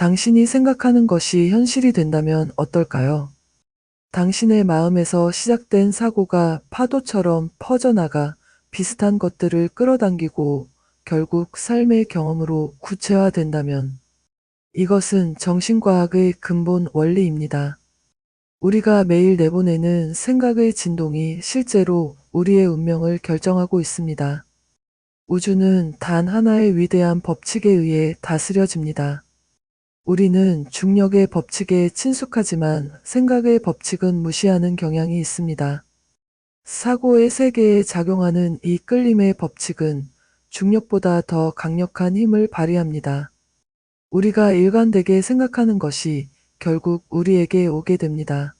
당신이 생각하는 것이 현실이 된다면 어떨까요? 당신의 마음에서 시작된 사고가 파도처럼 퍼져나가 비슷한 것들을 끌어당기고 결국 삶의 경험으로 구체화된다면 이것은 정신과학의 근본 원리입니다. 우리가 매일 내보내는 생각의 진동이 실제로 우리의 운명을 결정하고 있습니다. 우주는 단 하나의 위대한 법칙에 의해 다스려집니다. 우리는 중력의 법칙에 친숙하지만 생각의 법칙은 무시하는 경향이 있습니다. 사고의 세계에 작용하는 이 끌림의 법칙은 중력보다 더 강력한 힘을 발휘합니다. 우리가 일관되게 생각하는 것이 결국 우리에게 오게 됩니다.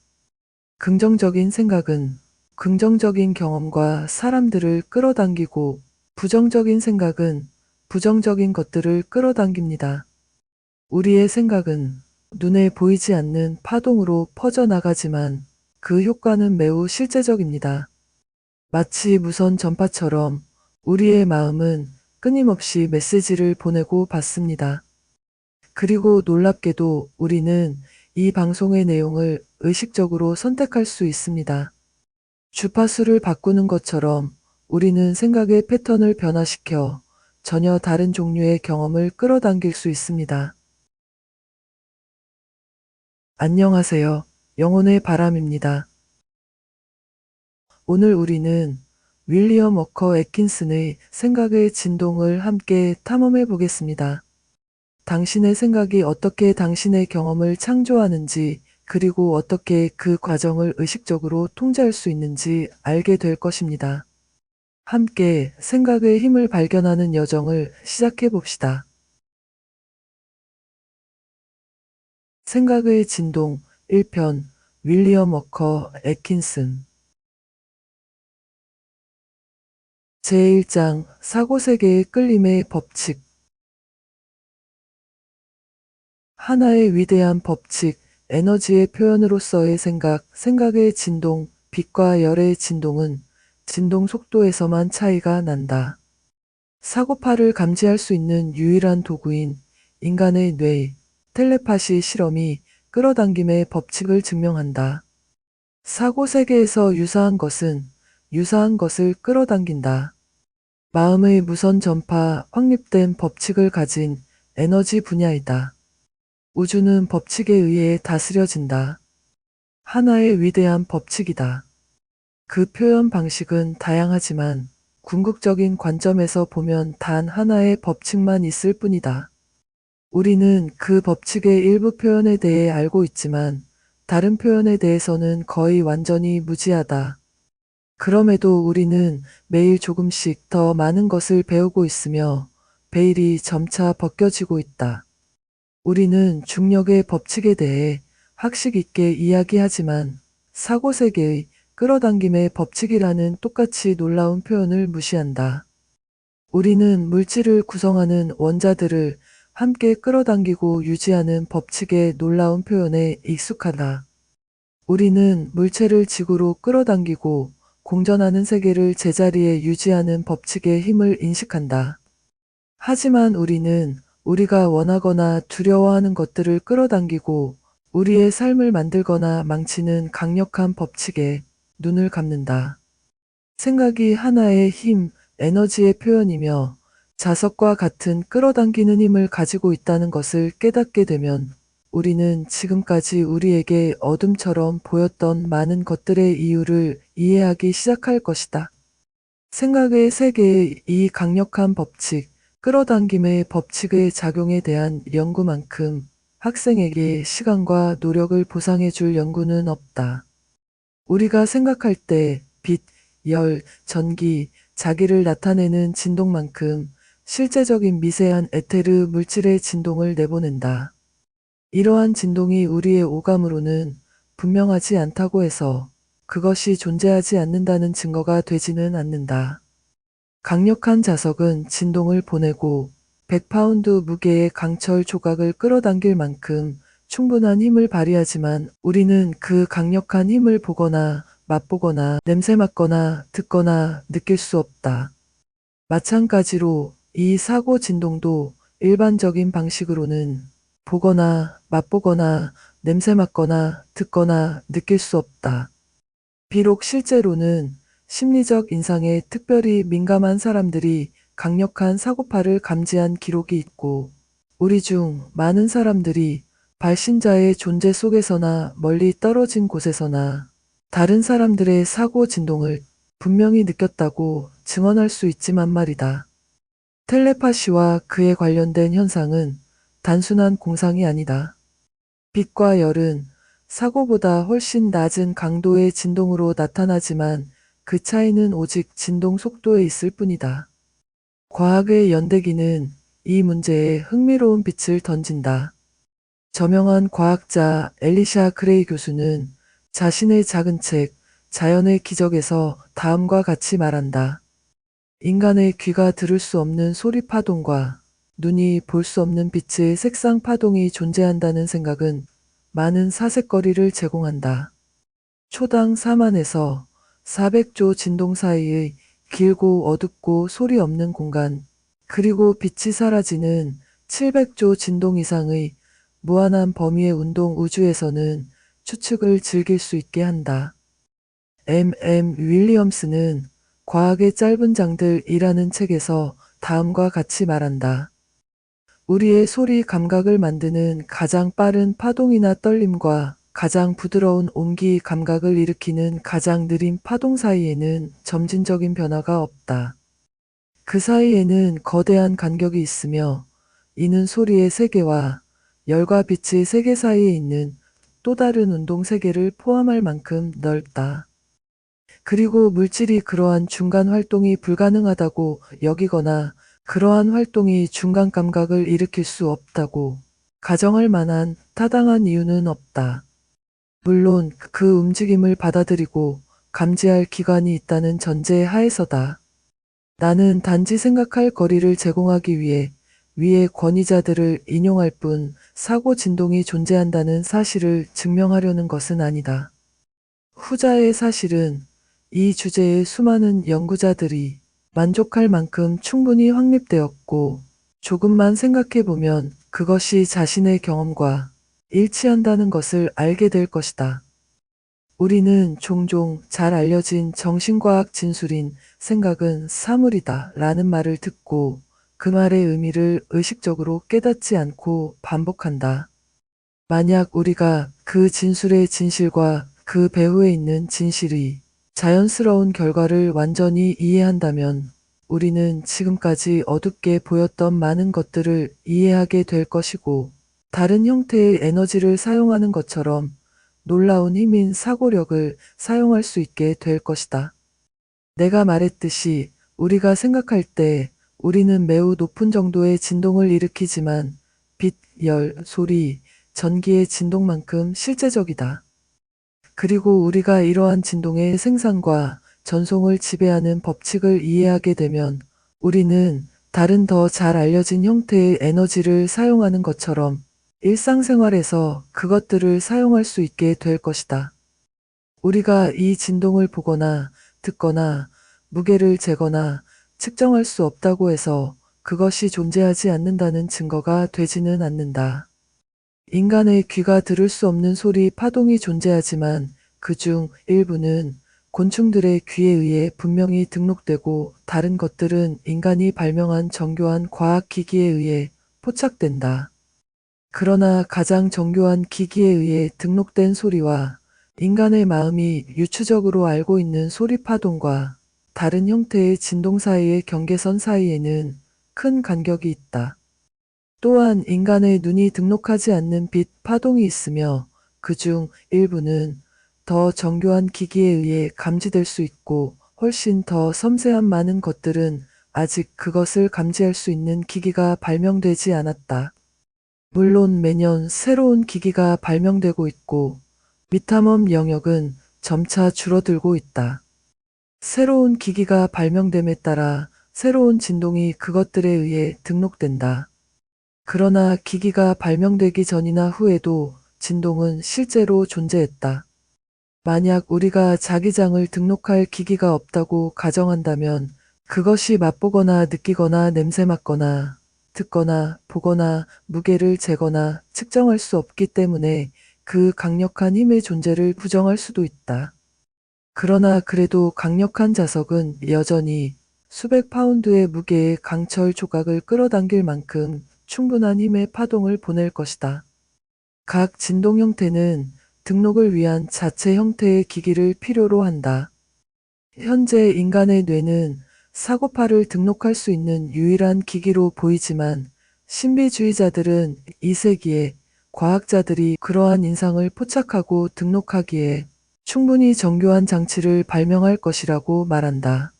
긍정적인 생각은 긍정적인 경험과 사람들을 끌어당기고 부정적인 생각은 부정적인 것들을 끌어당깁니다. 우리의 생각은 눈에 보이지 않는 파동으로 퍼져나가지만 그 효과는 매우 실제적입니다. 마치 무선 전파처럼 우리의 마음은 끊임없이 메시지를 보내고 받습니다. 그리고 놀랍게도 우리는 이 방송의 내용을 의식적으로 선택할 수 있습니다. 주파수를 바꾸는 것처럼 우리는 생각의 패턴을 변화시켜 전혀 다른 종류의 경험을 끌어당길 수 있습니다. 안녕하세요. 영혼의 바람입니다. 오늘 우리는 윌리엄 워커 애킨슨의 생각의 진동을 함께 탐험해 보겠습니다. 당신의 생각이 어떻게 당신의 경험을 창조하는지, 그리고 어떻게 그 과정을 의식적으로 통제할 수 있는지 알게 될 것입니다. 함께 생각의 힘을 발견하는 여정을 시작해 봅시다. 생각의 진동 1편 윌리엄 워커 애킨슨 제1장 사고세계의 끌림의 법칙 하나의 위대한 법칙, 에너지의 표현으로서의 생각, 생각의 진동, 빛과 열의 진동은 진동 속도에서만 차이가 난다. 사고파를 감지할 수 있는 유일한 도구인 인간의 뇌, 텔레파시 실험이 끌어당김의 법칙을 증명한다. 사고 세계에서 유사한 것은 유사한 것을 끌어당긴다. 마음의 무선 전파 확립된 법칙을 가진 에너지 분야이다. 우주는 법칙에 의해 다스려진다. 하나의 위대한 법칙이다. 그 표현 방식은 다양하지만 궁극적인 관점에서 보면 단 하나의 법칙만 있을 뿐이다. 우리는 그 법칙의 일부 표현에 대해 알고 있지만 다른 표현에 대해서는 거의 완전히 무지하다. 그럼에도 우리는 매일 조금씩 더 많은 것을 배우고 있으며 베일이 점차 벗겨지고 있다. 우리는 중력의 법칙에 대해 학식 있게 이야기하지만 사고세계의 끌어당김의 법칙이라는 똑같이 놀라운 표현을 무시한다. 우리는 물질을 구성하는 원자들을 함께 끌어당기고 유지하는 법칙의 놀라운 표현에 익숙하다. 우리는 물체를 지구로 끌어당기고 공전하는 세계를 제자리에 유지하는 법칙의 힘을 인식한다. 하지만 우리는 우리가 원하거나 두려워하는 것들을 끌어당기고 우리의 삶을 만들거나 망치는 강력한 법칙에 눈을 감는다. 생각이 하나의 힘, 에너지의 표현이며 자석과 같은 끌어당기는 힘을 가지고 있다는 것을 깨닫게 되면 우리는 지금까지 우리에게 어둠처럼 보였던 많은 것들의 이유를 이해하기 시작할 것이다. 생각의 세계의 이 강력한 법칙, 끌어당김의 법칙의 작용에 대한 연구만큼 학생에게 시간과 노력을 보상해 줄 연구는 없다. 우리가 생각할 때 빛, 열, 전기, 자기를 나타내는 진동만큼 실제적인 미세한 에테르 물질의 진동을 내보낸다. 이러한 진동이 우리의 오감으로는 분명하지 않다고 해서 그것이 존재하지 않는다는 증거가 되지는 않는다. 강력한 자석은 진동을 보내고 100파운드 무게의 강철 조각을 끌어당길 만큼 충분한 힘을 발휘하지만 우리는 그 강력한 힘을 보거나 맛보거나 냄새 맡거나 듣거나 느낄 수 없다. 마찬가지로 이 사고 진동도 일반적인 방식으로는 보거나 맛보거나 냄새 맡거나 듣거나 느낄 수 없다. 비록 실제로는 심리적 인상에 특별히 민감한 사람들이 강력한 사고파를 감지한 기록이 있고, 우리 중 많은 사람들이 발신자의 존재 속에서나 멀리 떨어진 곳에서나 다른 사람들의 사고 진동을 분명히 느꼈다고 증언할 수 있지만 말이다. 텔레파시와 그에 관련된 현상은 단순한 공상이 아니다. 빛과 열은 사고보다 훨씬 낮은 강도의 진동으로 나타나지만 그 차이는 오직 진동 속도에 있을 뿐이다. 과학의 연대기는 이 문제에 흥미로운 빛을 던진다. 저명한 과학자 엘리샤 그레이 교수는 자신의 작은 책 자연의 기적에서 다음과 같이 말한다. 인간의 귀가 들을 수 없는 소리 파동과 눈이 볼 수 없는 빛의 색상 파동이 존재한다는 생각은 많은 사색거리를 제공한다. 초당 4만에서 400조 진동 사이의 길고 어둡고 소리 없는 공간, 그리고 빛이 사라지는 700조 진동 이상의 무한한 범위의 운동 우주에서는 추측을 즐길 수 있게 한다. 윌리엄스는 과학의 짧은 장들이라는 책에서 다음과 같이 말한다. 우리의 소리 감각을 만드는 가장 빠른 파동이나 떨림과 가장 부드러운 온기 감각을 일으키는 가장 느린 파동 사이에는 점진적인 변화가 없다. 그 사이에는 거대한 간격이 있으며 이는 소리의 세계와 열과 빛의 세계 사이에 있는 또 다른 운동 세계를 포함할 만큼 넓다. 그리고 물질이 그러한 중간 활동이 불가능하다고 여기거나 그러한 활동이 중간 감각을 일으킬 수 없다고 가정할 만한 타당한 이유는 없다. 물론 그 움직임을 받아들이고 감지할 기관이 있다는 전제 하에서다. 나는 단지 생각할 거리를 제공하기 위해 위의 권위자들을 인용할 뿐 사고 진동이 존재한다는 사실을 증명하려는 것은 아니다. 후자의 사실은 이 주제에 수많은 연구자들이 만족할 만큼 충분히 확립되었고, 조금만 생각해보면 그것이 자신의 경험과 일치한다는 것을 알게 될 것이다. 우리는 종종 잘 알려진 정신과학 진술인 생각은 사물이다 라는 말을 듣고 그 말의 의미를 의식적으로 깨닫지 않고 반복한다. 만약 우리가 그 진술의 진실과 그 배후에 있는 진실이 자연스러운 결과를 완전히 이해한다면 우리는 지금까지 어둡게 보였던 많은 것들을 이해하게 될 것이고, 다른 형태의 에너지를 사용하는 것처럼 놀라운 힘인 사고력을 사용할 수 있게 될 것이다. 내가 말했듯이 우리가 생각할 때 우리는 매우 높은 정도의 진동을 일으키지만 빛, 열, 소리, 전기의 진동만큼 실제적이다. 그리고 우리가 이러한 진동의 생산과 전송을 지배하는 법칙을 이해하게 되면 우리는 다른 더 잘 알려진 형태의 에너지를 사용하는 것처럼 일상생활에서 그것들을 사용할 수 있게 될 것이다. 우리가 이 진동을 보거나 듣거나 무게를 재거나 측정할 수 없다고 해서 그것이 존재하지 않는다는 증거가 되지는 않는다. 인간의 귀가 들을 수 없는 소리 파동이 존재하지만 그중 일부는 곤충들의 귀에 의해 분명히 등록되고 다른 것들은 인간이 발명한 정교한 과학 기기에 의해 포착된다. 그러나 가장 정교한 기기에 의해 등록된 소리와 인간의 마음이 유추적으로 알고 있는 소리 파동과 다른 형태의 진동 사이의 경계선 사이에는 큰 간격이 있다. 또한 인간의 눈이 등록하지 않는 빛 파동이 있으며 그중 일부는 더 정교한 기기에 의해 감지될 수 있고 훨씬 더 섬세한 많은 것들은 아직 그것을 감지할 수 있는 기기가 발명되지 않았다. 물론 매년 새로운 기기가 발명되고 있고 미탐험 영역은 점차 줄어들고 있다. 새로운 기기가 발명됨에 따라 새로운 진동이 그것들에 의해 등록된다. 그러나 기기가 발명되기 전이나 후에도 진동은 실제로 존재했다. 만약 우리가 자기장을 등록할 기기가 없다고 가정한다면 그것이 맛보거나 느끼거나 냄새 맡거나 듣거나 보거나 무게를 재거나 측정할 수 없기 때문에 그 강력한 힘의 존재를 부정할 수도 있다. 그러나 그래도 강력한 자석은 여전히 수백 파운드의 무게의 강철 조각을 끌어당길 만큼 충분한 힘의 파동을 보낼 것이다. 각 진동 형태는 등록을 위한 자체 형태의 기기를 필요로 한다. 현재 인간의 뇌는 사고파를 등록할 수 있는 유일한 기기로 보이지만 신비주의자들은 이 세기에 과학자들이 그러한 인상을 포착하고 등록하기에 충분히 정교한 장치를 발명할 것이라고 말한다.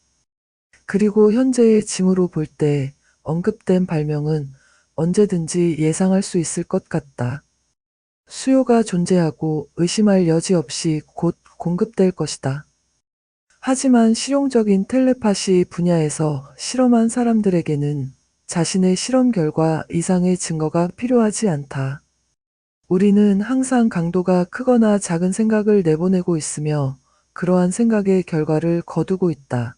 그리고 현재의 징후로 볼 때 언급된 발명은 언제든지 예상할 수 있을 것 같다. 수요가 존재하고 의심할 여지 없이 곧 공급될 것이다. 하지만 실용적인 텔레파시 분야에서 실험한 사람들에게는 자신의 실험 결과 이상의 증거가 필요하지 않다. 우리는 항상 강도가 크거나 작은 생각을 내보내고 있으며 그러한 생각의 결과를 거두고 있다.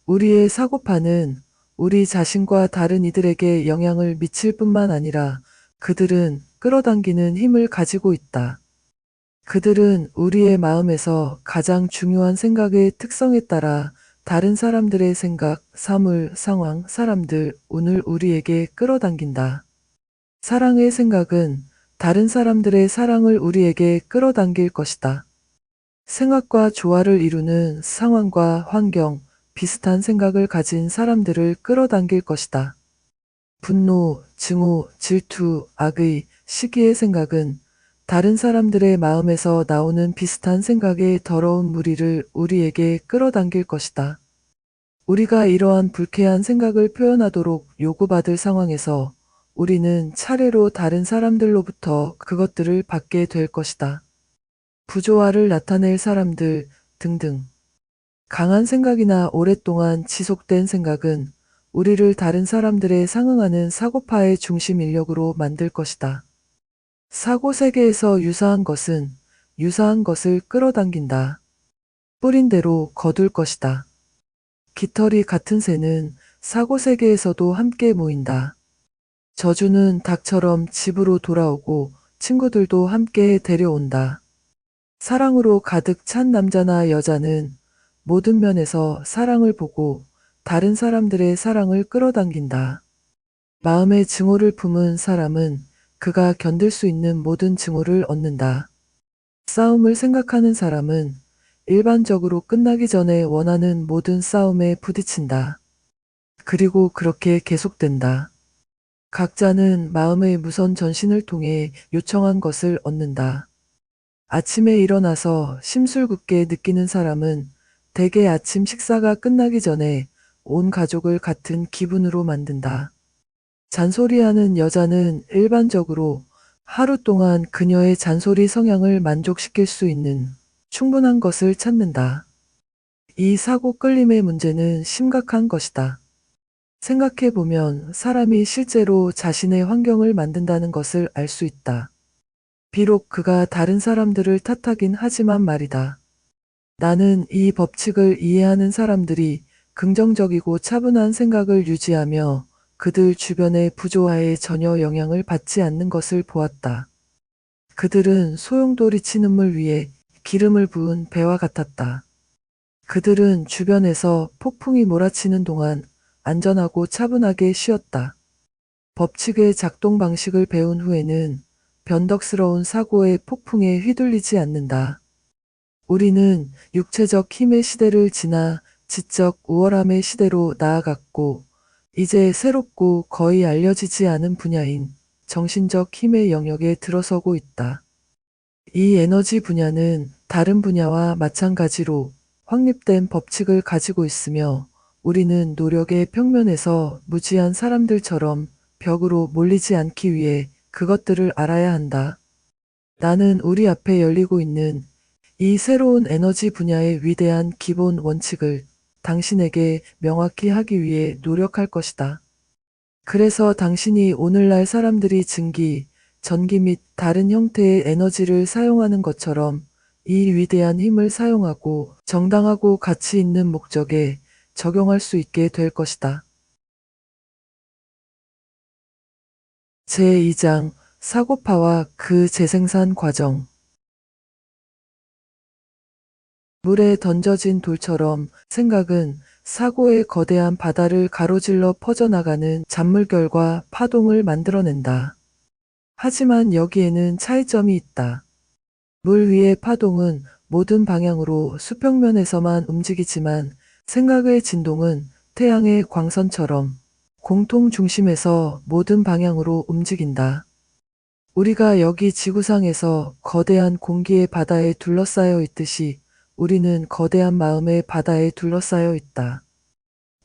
우리의 사고파는 우리 자신과 다른 이들에게 영향을 미칠 뿐만 아니라 그들은 끌어당기는 힘을 가지고 있다. 그들은 우리의 마음에서 가장 중요한 생각의 특성에 따라 다른 사람들의 생각, 사물, 상황, 사람들, 운을 우리에게 끌어당긴다. 사랑의 생각은 다른 사람들의 사랑을 우리에게 끌어당길 것이다. 생각과 조화를 이루는 상황과 환경, 비슷한 생각을 가진 사람들을 끌어당길 것이다. 분노, 증오, 질투, 악의, 시기의 생각은 다른 사람들의 마음에서 나오는 비슷한 생각의 더러운 무리를 우리에게 끌어당길 것이다. 우리가 이러한 불쾌한 생각을 표현하도록 요구받을 상황에서 우리는 차례로 다른 사람들로부터 그것들을 받게 될 것이다. 부조화를 나타낼 사람들 등등. 강한 생각이나 오랫동안 지속된 생각은 우리를 다른 사람들에 상응하는 사고파의 중심 인력으로 만들 것이다. 사고 세계에서 유사한 것은 유사한 것을 끌어당긴다. 뿌린 대로 거둘 것이다. 깃털이 같은 새는 사고 세계에서도 함께 모인다. 저주는 닭처럼 집으로 돌아오고 친구들도 함께 데려온다. 사랑으로 가득 찬 남자나 여자는 모든 면에서 사랑을 보고 다른 사람들의 사랑을 끌어당긴다. 마음의 증오를 품은 사람은 그가 견딜 수 있는 모든 증오를 얻는다. 싸움을 생각하는 사람은 일반적으로 끝나기 전에 원하는 모든 싸움에 부딪힌다. 그리고 그렇게 계속된다. 각자는 마음의 무선 전신을 통해 요청한 것을 얻는다. 아침에 일어나서 심술궂게 느끼는 사람은 대개 아침 식사가 끝나기 전에 온 가족을 같은 기분으로 만든다. 잔소리하는 여자는 일반적으로 하루 동안 그녀의 잔소리 성향을 만족시킬 수 있는 충분한 것을 찾는다. 이 사고 끌림의 문제는 심각한 것이다. 생각해보면 사람이 실제로 자신의 환경을 만든다는 것을 알 수 있다. 비록 그가 다른 사람들을 탓하긴 하지만 말이다. 나는 이 법칙을 이해하는 사람들이 긍정적이고 차분한 생각을 유지하며 그들 주변의 부조화에 전혀 영향을 받지 않는 것을 보았다. 그들은 소용돌이 치는 위에 기름을 부은 배와 같았다. 그들은 주변에서 폭풍이 몰아치는 동안 안전하고 차분하게 쉬었다. 법칙의 작동 방식을 배운 후에는 변덕스러운 사고의 폭풍에 휘둘리지 않는다. 우리는 육체적 힘의 시대를 지나 지적 우월함의 시대로 나아갔고 이제 새롭고 거의 알려지지 않은 분야인 정신적 힘의 영역에 들어서고 있다. 이 에너지 분야는 다른 분야와 마찬가지로 확립된 법칙을 가지고 있으며 우리는 노력의 평면에서 무지한 사람들처럼 벽으로 몰리지 않기 위해 그것들을 알아야 한다. 나는 우리 앞에 열리고 있는 이 새로운 에너지 분야의 위대한 기본 원칙을 당신에게 명확히 하기 위해 노력할 것이다. 그래서 당신이 오늘날 사람들이 증기, 전기 및 다른 형태의 에너지를 사용하는 것처럼 이 위대한 힘을 사용하고 정당하고 가치 있는 목적에 적용할 수 있게 될 것이다. 제2장 사고파와 그 재생산 과정. 물에 던져진 돌처럼 생각은 사고의 거대한 바다를 가로질러 퍼져나가는 잔물결과 파동을 만들어낸다. 하지만 여기에는 차이점이 있다. 물 위의 파동은 모든 방향으로 수평면에서만 움직이지만 생각의 진동은 태양의 광선처럼 공통 중심에서 모든 방향으로 움직인다. 우리가 여기 지구상에서 거대한 공기의 바다에 둘러싸여 있듯이 우리는 거대한 마음의 바다에 둘러싸여 있다.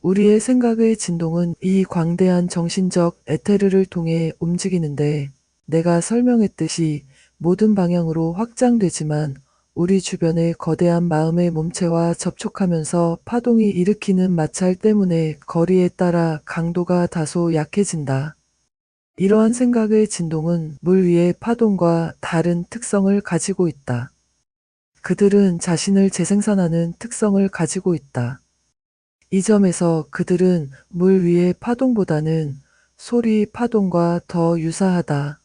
우리의 생각의 진동은 이 광대한 정신적 에테르를 통해 움직이는데 내가 설명했듯이 모든 방향으로 확장되지만 우리 주변의 거대한 마음의 몸체와 접촉하면서 파동이 일으키는 마찰 때문에 거리에 따라 강도가 다소 약해진다. 이러한 생각의 진동은 물 위의 파동과 다른 특성을 가지고 있다. 그들은 자신을 재생산하는 특성을 가지고 있다. 이 점에서 그들은 물 위의 파동보다는 소리 파동과 더 유사하다.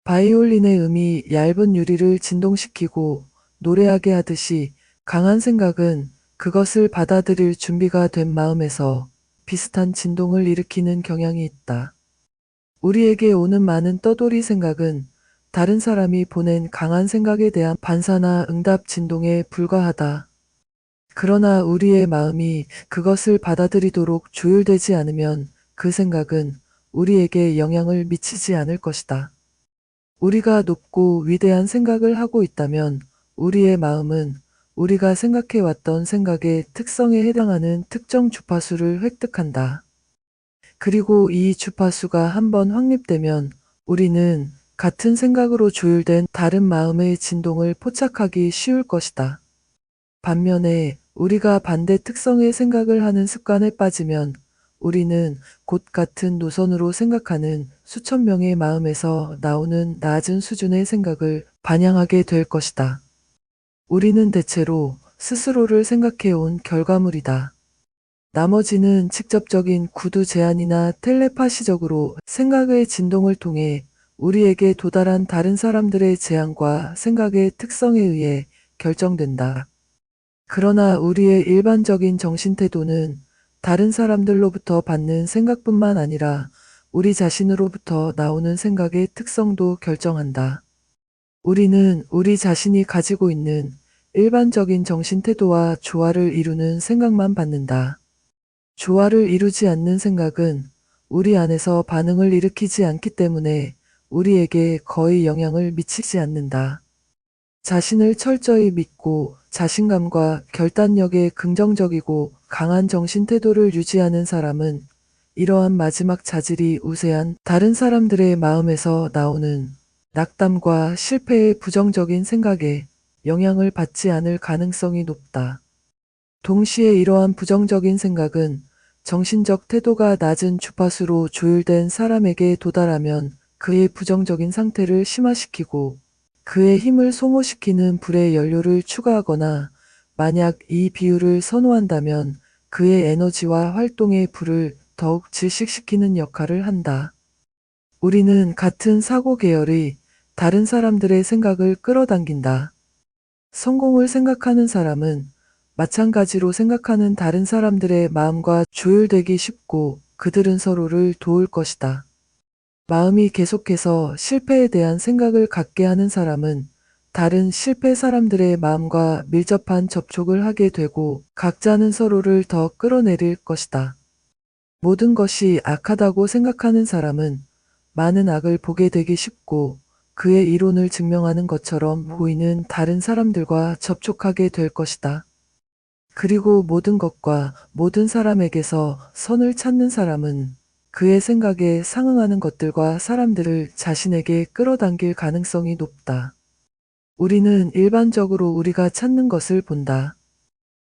바이올린의 음이 얇은 유리를 진동시키고 노래하게 하듯이 강한 생각은 그것을 받아들일 준비가 된 마음에서 비슷한 진동을 일으키는 경향이 있다. 우리에게 오는 많은 떠돌이 생각은 다른 사람이 보낸 강한 생각에 대한 반사나 응답 진동에 불과하다. 그러나 우리의 마음이 그것을 받아들이도록 조율되지 않으면 그 생각은 우리에게 영향을 미치지 않을 것이다. 우리가 높고 위대한 생각을 하고 있다면 우리의 마음은 우리가 생각해왔던 생각의 특성에 해당하는 특정 주파수를 획득한다. 그리고 이 주파수가 한번 확립되면 우리는 같은 생각으로 조율된 다른 마음의 진동을 포착하기 쉬울 것이다. 반면에 우리가 반대 특성의 생각을 하는 습관에 빠지면 우리는 곧 같은 노선으로 생각하는 수천 명의 마음에서 나오는 낮은 수준의 생각을 반영하게 될 것이다. 우리는 대체로 스스로를 생각해온 결과물이다. 나머지는 직접적인 구두 제안이나 텔레파시적으로 생각의 진동을 통해 우리에게 도달한 다른 사람들의 제안과 생각의 특성에 의해 결정된다. 그러나 우리의 일반적인 정신태도는 다른 사람들로부터 받는 생각뿐만 아니라 우리 자신으로부터 나오는 생각의 특성도 결정한다. 우리는 우리 자신이 가지고 있는 일반적인 정신태도와 조화를 이루는 생각만 받는다. 조화를 이루지 않는 생각은 우리 안에서 반응을 일으키지 않기 때문에 우리에게 거의 영향을 미치지 않는다. 자신을 철저히 믿고 자신감과 결단력에 긍정적이고 강한 정신태도를 유지하는 사람은 이러한 마지막 자질이 우세한 다른 사람들의 마음에서 나오는 낙담과 실패의 부정적인 생각에 영향을 받지 않을 가능성이 높다. 동시에 이러한 부정적인 생각은 정신적 태도가 낮은 주파수로 조율된 사람에게 도달하면 그의 부정적인 상태를 심화시키고 그의 힘을 소모시키는 불의 연료를 추가하거나 만약 이 비율을 선호한다면 그의 에너지와 활동의 불을 더욱 질식시키는 역할을 한다. 우리는 같은 사고 계열의 다른 사람들의 생각을 끌어당긴다. 성공을 생각하는 사람은 마찬가지로 생각하는 다른 사람들의 마음과 조율되기 쉽고 그들은 서로를 도울 것이다. 마음이 계속해서 실패에 대한 생각을 갖게 하는 사람은 다른 실패 사람들의 마음과 밀접한 접촉을 하게 되고 각자는 서로를 더 끌어내릴 것이다. 모든 것이 악하다고 생각하는 사람은 많은 악을 보게 되기 쉽고 그의 이론을 증명하는 것처럼 보이는 다른 사람들과 접촉하게 될 것이다. 그리고 모든 것과 모든 사람에게서 선을 찾는 사람은 그의 생각에 상응하는 것들과 사람들을 자신에게 끌어당길 가능성이 높다. 우리는 일반적으로 우리가 찾는 것을 본다.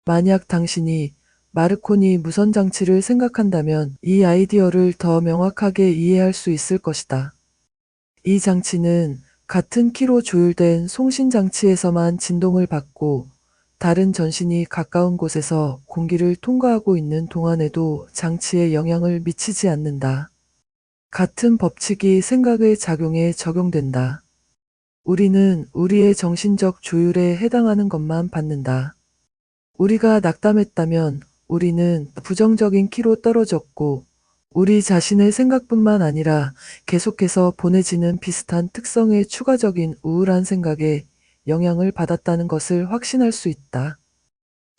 만약 당신이 마르코니 무선장치를 생각한다면 이 아이디어를 더 명확하게 이해할 수 있을 것이다. 이 장치는 같은 키로 조율된 송신장치에서만 진동을 받고 다른 전신이 가까운 곳에서 공기를 통과하고 있는 동안에도 장치에 영향을 미치지 않는다. 같은 법칙이 생각의 작용에 적용된다. 우리는 우리의 정신적 조율에 해당하는 것만 받는다. 우리가 낙담했다면 우리는 부정적인 키로 떨어졌고, 우리 자신의 생각뿐만 아니라 계속해서 보내지는 비슷한 특성의 추가적인 우울한 생각에 영향을 받았다는 것을 확신할 수 있다.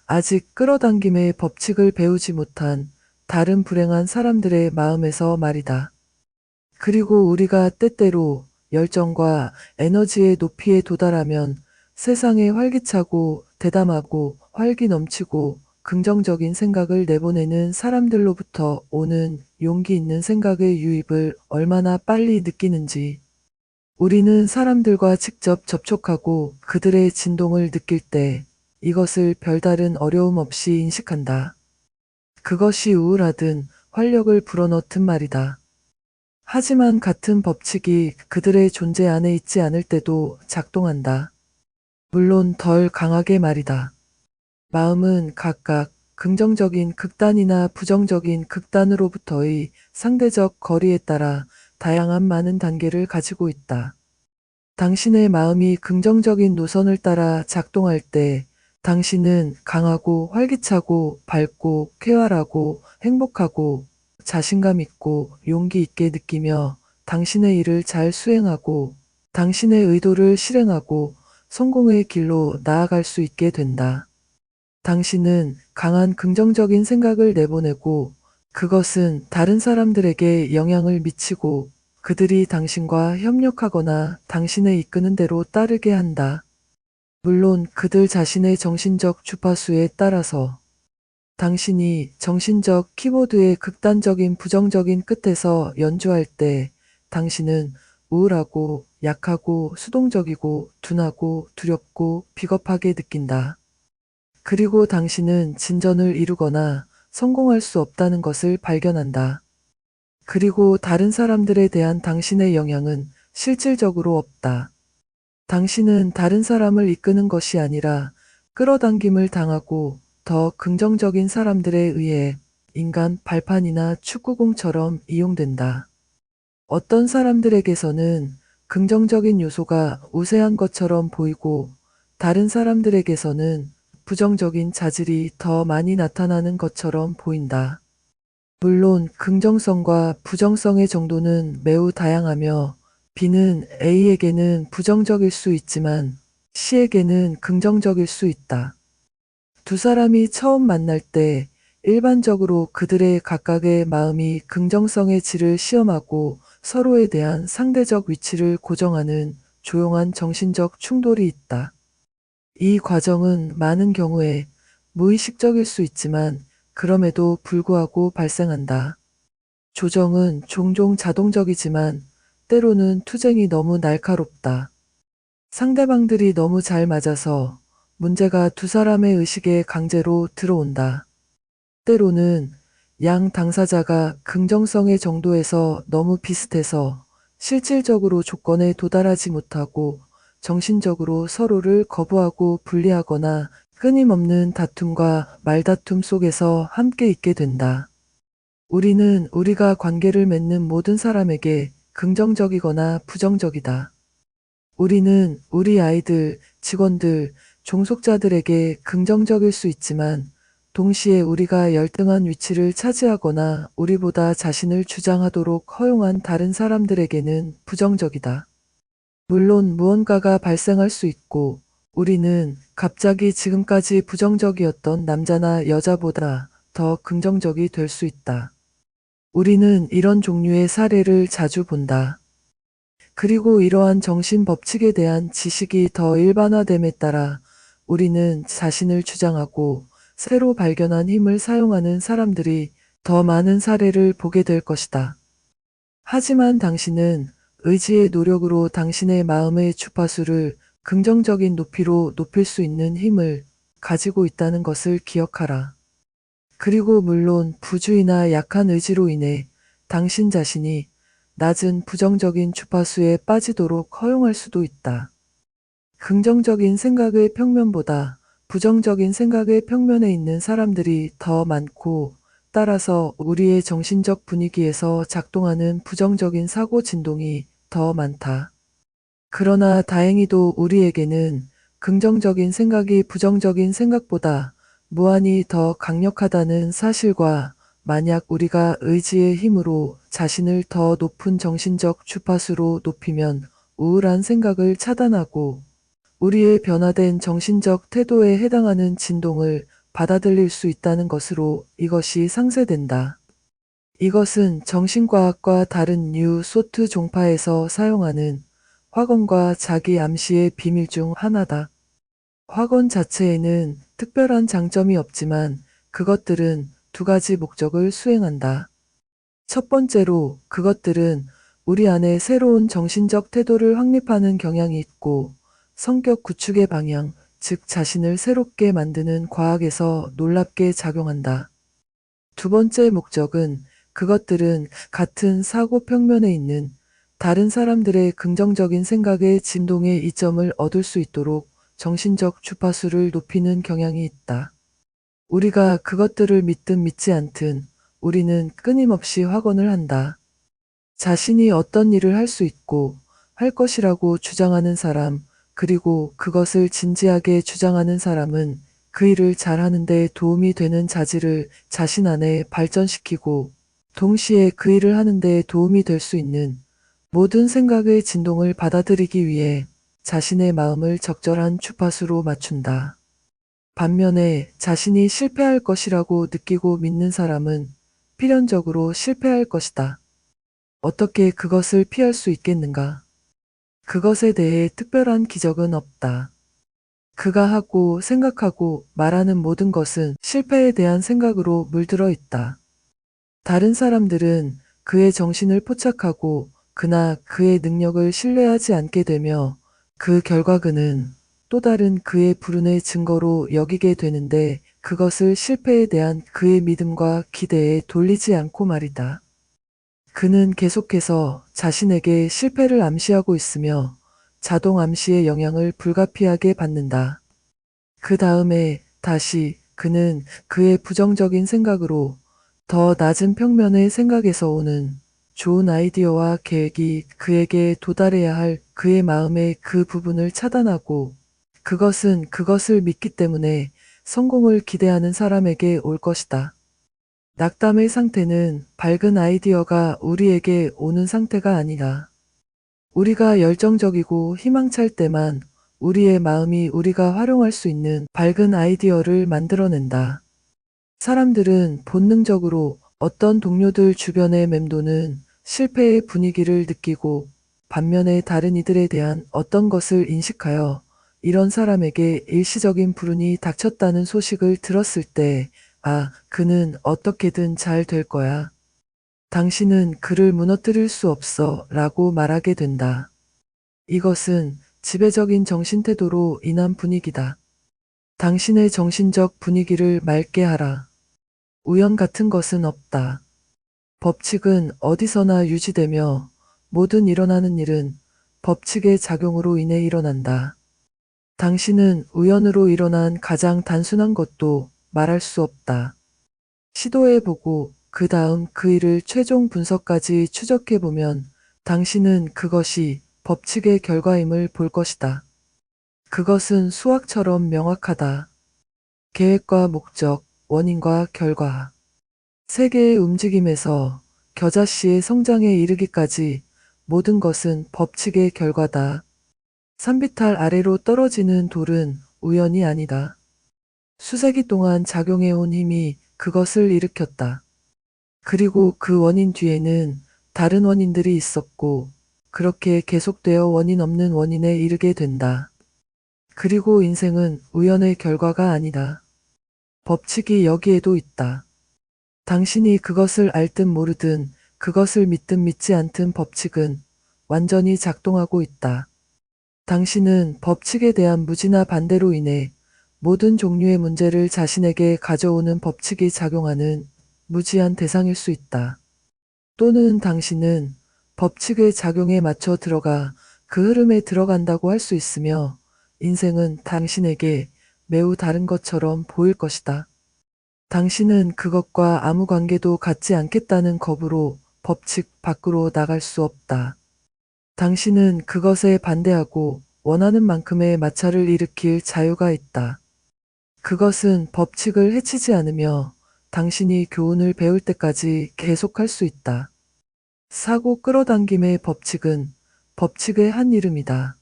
아직 끌어당김의 법칙을 배우지 못한 다른 불행한 사람들의 마음에서 말이다. 그리고 우리가 때때로 열정과 에너지의 높이에 도달하면 세상에 활기차고 대담하고 활기 넘치고 긍정적인 생각을 내보내는 사람들로부터 오는 용기 있는 생각의 유입을 얼마나 빨리 느끼는지, 우리는 사람들과 직접 접촉하고 그들의 진동을 느낄 때 이것을 별다른 어려움 없이 인식한다. 그것이 우울하든 활력을 불어넣든 말이다. 하지만 같은 법칙이 그들의 존재 안에 있지 않을 때도 작동한다. 물론 덜 강하게 말이다. 마음은 각각 긍정적인 극단이나 부정적인 극단으로부터의 상대적 거리에 따라 다양한 많은 단계를 가지고 있다. 당신의 마음이 긍정적인 노선을 따라 작동할 때 당신은 강하고 활기차고 밝고 쾌활하고 행복하고 자신감 있고 용기 있게 느끼며 당신의 일을 잘 수행하고 당신의 의도를 실행하고 성공의 길로 나아갈 수 있게 된다. 당신은 강한 긍정적인 생각을 내보내고 그것은 다른 사람들에게 영향을 미치고 그들이 당신과 협력하거나 당신의 이끄는 대로 따르게 한다. 물론 그들 자신의 정신적 주파수에 따라서. 당신이 정신적 키보드의 극단적인 부정적인 끝에서 연주할 때 당신은 우울하고 약하고 수동적이고 둔하고 두렵고 비겁하게 느낀다. 그리고 당신은 진전을 이루거나 성공할 수 없다는 것을 발견한다. 그리고 다른 사람들에 대한 당신의 영향은 실질적으로 없다. 당신은 다른 사람을 이끄는 것이 아니라 끌어당김을 당하고 더 긍정적인 사람들에 의해 인간 발판이나 축구공처럼 이용된다. 어떤 사람들에게서는 긍정적인 요소가 우세한 것처럼 보이고 다른 사람들에게서는 부정적인 자질이 더 많이 나타나는 것처럼 보인다. 물론 긍정성과 부정성의 정도는 매우 다양하며 B는 A에게는 부정적일 수 있지만 C에게는 긍정적일 수 있다. 두 사람이 처음 만날 때 일반적으로 그들의 각각의 마음이 긍정성의 질을 시험하고 서로에 대한 상대적 위치를 고정하는 조용한 정신적 충돌이 있다. 이 과정은 많은 경우에 무의식적일 수 있지만 그럼에도 불구하고 발생한다. 조정은 종종 자동적이지만 때로는 투쟁이 너무 날카롭다. 상대방들이 너무 잘 맞아서 문제가 두 사람의 의식에 강제로 들어온다. 때로는 양 당사자가 긍정성의 정도에서 너무 비슷해서 실질적으로 조건에 도달하지 못하고 정신적으로 서로를 거부하고 분리하거나 끊임없는 다툼과 말다툼 속에서 함께 있게 된다. 우리는 우리가 관계를 맺는 모든 사람에게 긍정적이거나 부정적이다. 우리는 우리 아이들, 직원들, 종속자들에게 긍정적일 수 있지만 동시에 우리가 열등한 위치를 차지하거나 우리보다 자신을 주장하도록 허용한 다른 사람들에게는 부정적이다. 물론 무언가가 발생할 수 있고 우리는 갑자기 지금까지 부정적이었던 남자나 여자보다 더 긍정적이 될 수 있다. 우리는 이런 종류의 사례를 자주 본다. 그리고 이러한 정신 법칙에 대한 지식이 더 일반화됨에 따라 우리는 자신을 주장하고 새로 발견한 힘을 사용하는 사람들이 더 많은 사례를 보게 될 것이다. 하지만 당신은 의지의 노력으로 당신의 마음의 주파수를 긍정적인 높이로 높일 수 있는 힘을 가지고 있다는 것을 기억하라. 그리고 물론 부주의나 약한 의지로 인해 당신 자신이 낮은 부정적인 주파수에 빠지도록 허용할 수도 있다. 긍정적인 생각의 평면보다 부정적인 생각의 평면에 있는 사람들이 더 많고 따라서 우리의 정신적 분위기에서 작동하는 부정적인 사고 진동이 더 많다. 그러나 다행히도 우리에게는 긍정적인 생각이 부정적인 생각보다 무한히 더 강력하다는 사실과 만약 우리가 의지의 힘으로 자신을 더 높은 정신적 주파수로 높이면 우울한 생각을 차단하고 우리의 변화된 정신적 태도에 해당하는 진동을 받아들일 수 있다는 것으로 이것이 상쇄된다. 이것은 정신과학과 다른 뉴 소트 종파에서 사용하는 확언과 자기 암시의 비밀 중 하나다. 확언 자체에는 특별한 장점이 없지만 그것들은 두 가지 목적을 수행한다. 첫 번째로 그것들은 우리 안에 새로운 정신적 태도를 확립하는 경향이 있고 성격 구축의 방향, 즉 자신을 새롭게 만드는 과학에서 놀랍게 작용한다. 두 번째 목적은 그것들은 같은 사고 평면에 있는 다른 사람들의 긍정적인 생각의 진동의 이점을 얻을 수 있도록 정신적 주파수를 높이는 경향이 있다. 우리가 그것들을 믿든 믿지 않든 우리는 끊임없이 확언을 한다. 자신이 어떤 일을 할 수 있고 할 것이라고 주장하는 사람, 그리고 그것을 진지하게 주장하는 사람은 그 일을 잘하는 데 도움이 되는 자질을 자신 안에 발전시키고 동시에 그 일을 하는 데 도움이 될 수 있는 모든 생각의 진동을 받아들이기 위해 자신의 마음을 적절한 주파수로 맞춘다. 반면에 자신이 실패할 것이라고 느끼고 믿는 사람은 필연적으로 실패할 것이다. 어떻게 그것을 피할 수 있겠는가? 그것에 대해 특별한 기적은 없다. 그가 하고 생각하고 말하는 모든 것은 실패에 대한 생각으로 물들어 있다. 다른 사람들은 그의 정신을 포착하고 그나 그의 능력을 신뢰하지 않게 되며 그 결과 그는 또 다른 그의 불운의 증거로 여기게 되는데 그것을 실패에 대한 그의 믿음과 기대에 돌리지 않고 말이다. 그는 계속해서 자신에게 실패를 암시하고 있으며 자동 암시의 영향을 불가피하게 받는다. 그 다음에 다시 그는 그의 부정적인 생각으로 더 낮은 평면의 생각에서 오는 좋은 아이디어와 계획이 그에게 도달해야 할 그의 마음의 그 부분을 차단하고 그것은 그것을 믿기 때문에 성공을 기대하는 사람에게 올 것이다. 낙담의 상태는 밝은 아이디어가 우리에게 오는 상태가 아니다. 우리가 열정적이고 희망찰 때만 우리의 마음이 우리가 활용할 수 있는 밝은 아이디어를 만들어낸다. 사람들은 본능적으로 어떤 동료들 주변에 맴도는 실패의 분위기를 느끼고 반면에 다른 이들에 대한 어떤 것을 인식하여 이런 사람에게 일시적인 불운이 닥쳤다는 소식을 들었을 때, 아, 그는 어떻게든 잘 될 거야. 당신은 그를 무너뜨릴 수 없어 라고 말하게 된다. 이것은 지배적인 정신태도로 인한 분위기다. 당신의 정신적 분위기를 맑게 하라. 우연 같은 것은 없다. 법칙은 어디서나 유지되며 모든 일어나는 일은 법칙의 작용으로 인해 일어난다. 당신은 우연으로 일어난 가장 단순한 것도 말할 수 없다. 시도해보고 그 다음 그 일을 최종 분석까지 추적해보면 당신은 그것이 법칙의 결과임을 볼 것이다. 그것은 수학처럼 명확하다. 계획과 목적, 원인과 결과. 세계의 움직임에서 겨자씨의 성장에 이르기까지 모든 것은 법칙의 결과다. 산비탈 아래로 떨어지는 돌은 우연이 아니다. 수세기 동안 작용해온 힘이 그것을 일으켰다. 그리고 그 원인 뒤에는 다른 원인들이 있었고 그렇게 계속되어 원인 없는 원인에 이르게 된다. 그리고 인생은 우연의 결과가 아니다. 법칙이 여기에도 있다. 당신이 그것을 알든 모르든 그것을 믿든 믿지 않든 법칙은 완전히 작동하고 있다. 당신은 법칙에 대한 무지나 반대로 인해 모든 종류의 문제를 자신에게 가져오는 법칙이 작용하는 무지한 대상일 수 있다. 또는 당신은 법칙의 작용에 맞춰 들어가 그 흐름에 들어간다고 할 수 있으며 인생은 당신에게 매우 다른 것처럼 보일 것이다. 당신은 그것과 아무 관계도 갖지 않겠다는 겁으로 법칙 밖으로 나갈 수 없다. 당신은 그것에 반대하고 원하는 만큼의 마찰을 일으킬 자유가 있다. 그것은 법칙을 해치지 않으며 당신이 교훈을 배울 때까지 계속할 수 있다. 사고 끌어당김의 법칙은 법칙의 한 이름이다.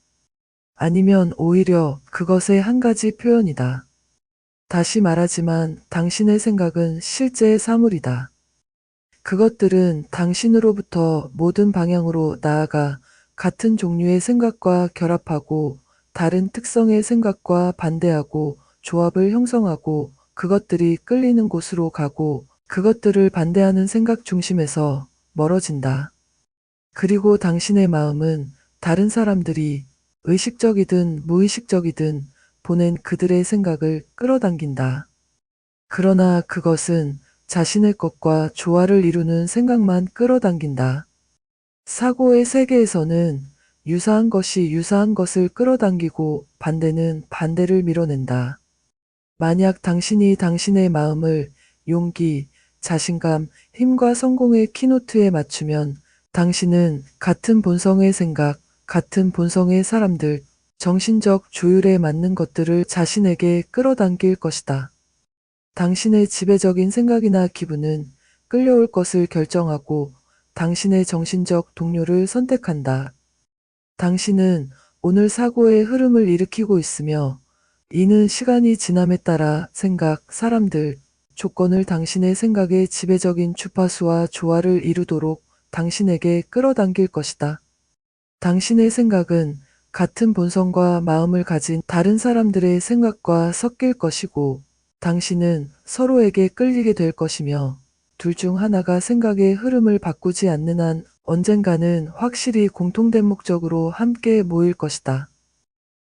아니면 오히려 그것의 한 가지 표현이다. 다시 말하지만 당신의 생각은 실제의 사물이다. 그것들은 당신으로부터 모든 방향으로 나아가 같은 종류의 생각과 결합하고 다른 특성의 생각과 반대하고 조합을 형성하고 그것들이 끌리는 곳으로 가고 그것들을 반대하는 생각 중심에서 멀어진다. 그리고 당신의 마음은 다른 사람들이 의식적이든 무의식적이든 보낸 그들의 생각을 끌어당긴다. 그러나 그것은 자신의 것과 조화를 이루는 생각만 끌어당긴다. 사고의 세계에서는 유사한 것이 유사한 것을 끌어당기고 반대는 반대를 밀어낸다. 만약 당신이 당신의 마음을 용기, 자신감, 힘과 성공의 키노트에 맞추면 당신은 같은 본성의 생각, 같은 본성의 사람들, 정신적 조율에 맞는 것들을 자신에게 끌어당길 것이다. 당신의 지배적인 생각이나 기분은 끌려올 것을 결정하고 당신의 정신적 동료를 선택한다. 당신은 오늘 사고의 흐름을 일으키고 있으며 이는 시간이 지남에 따라 생각, 사람들, 조건을 당신의 생각의 지배적인 주파수와 조화를 이루도록 당신에게 끌어당길 것이다. 당신의 생각은 같은 본성과 마음을 가진 다른 사람들의 생각과 섞일 것이고 당신은 서로에게 끌리게 될 것이며 둘 중 하나가 생각의 흐름을 바꾸지 않는 한 언젠가는 확실히 공통된 목적으로 함께 모일 것이다.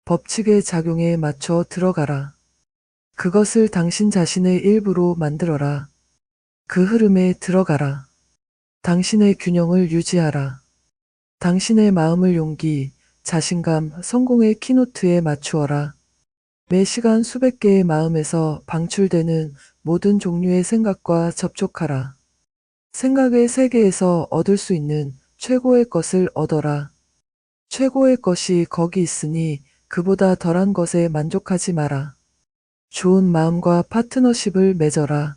법칙의 작용에 맞춰 들어가라. 그것을 당신 자신의 일부로 만들어라. 그 흐름에 들어가라. 당신의 균형을 유지하라. 당신의 마음을 용기, 자신감, 성공의 키노트에 맞추어라. 매 시간 수백 개의 마음에서 방출되는 모든 종류의 생각과 접촉하라. 생각의 세계에서 얻을 수 있는 최고의 것을 얻어라. 최고의 것이 거기 있으니 그보다 덜한 것에 만족하지 마라. 좋은 마음과 파트너십을 맺어라.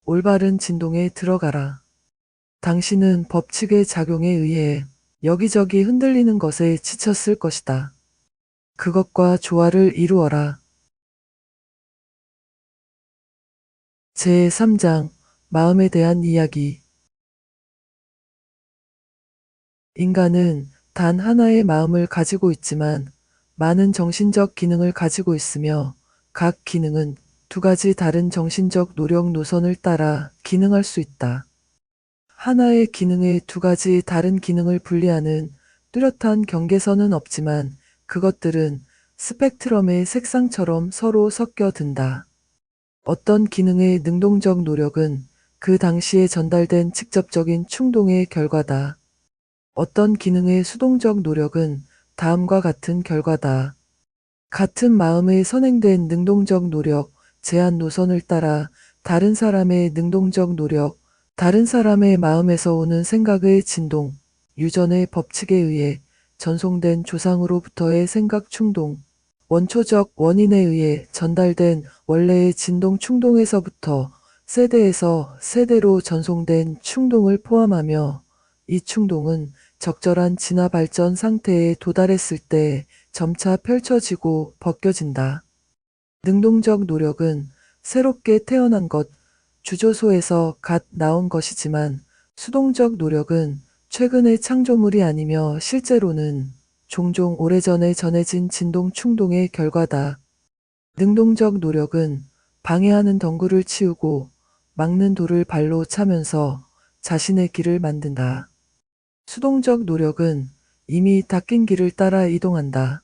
올바른 진동에 들어가라. 당신은 법칙의 작용에 의해 여기저기 흔들리는 것에 지쳤을 것이다. 그것과 조화를 이루어라. 제3장 마음에 대한 이야기. 인간은 단 하나의 마음을 가지고 있지만 많은 정신적 기능을 가지고 있으며 각 기능은 두 가지 다른 정신적 노력 노선을 따라 기능할 수 있다. 하나의 기능의 두 가지 다른 기능을 분리하는 뚜렷한 경계선은 없지만 그것들은 스펙트럼의 색상처럼 서로 섞여 든다. 어떤 기능의 능동적 노력은 그 당시에 전달된 직접적인 충동의 결과다. 어떤 기능의 수동적 노력은 다음과 같은 결과다. 같은 마음에 선행된 능동적 노력, 제한 노선을 따라 다른 사람의 능동적 노력, 다른 사람의 마음에서 오는 생각의 진동, 유전의 법칙에 의해 전송된 조상으로부터의 생각 충동, 원초적 원인에 의해 전달된 원래의 진동 충동에서부터 세대에서 세대로 전송된 충동을 포함하며 이 충동은 적절한 진화 발전 상태에 도달했을 때 점차 펼쳐지고 벗겨진다. 능동적 노력은 새롭게 태어난 것, 주조소에서 갓 나온 것이지만 수동적 노력은 최근의 창조물이 아니며 실제로는 종종 오래전에 전해진 진동 충동의 결과다. 능동적 노력은 방해하는 덩굴을 치우고 막는 돌을 발로 차면서 자신의 길을 만든다. 수동적 노력은 이미 닦인 길을 따라 이동한다.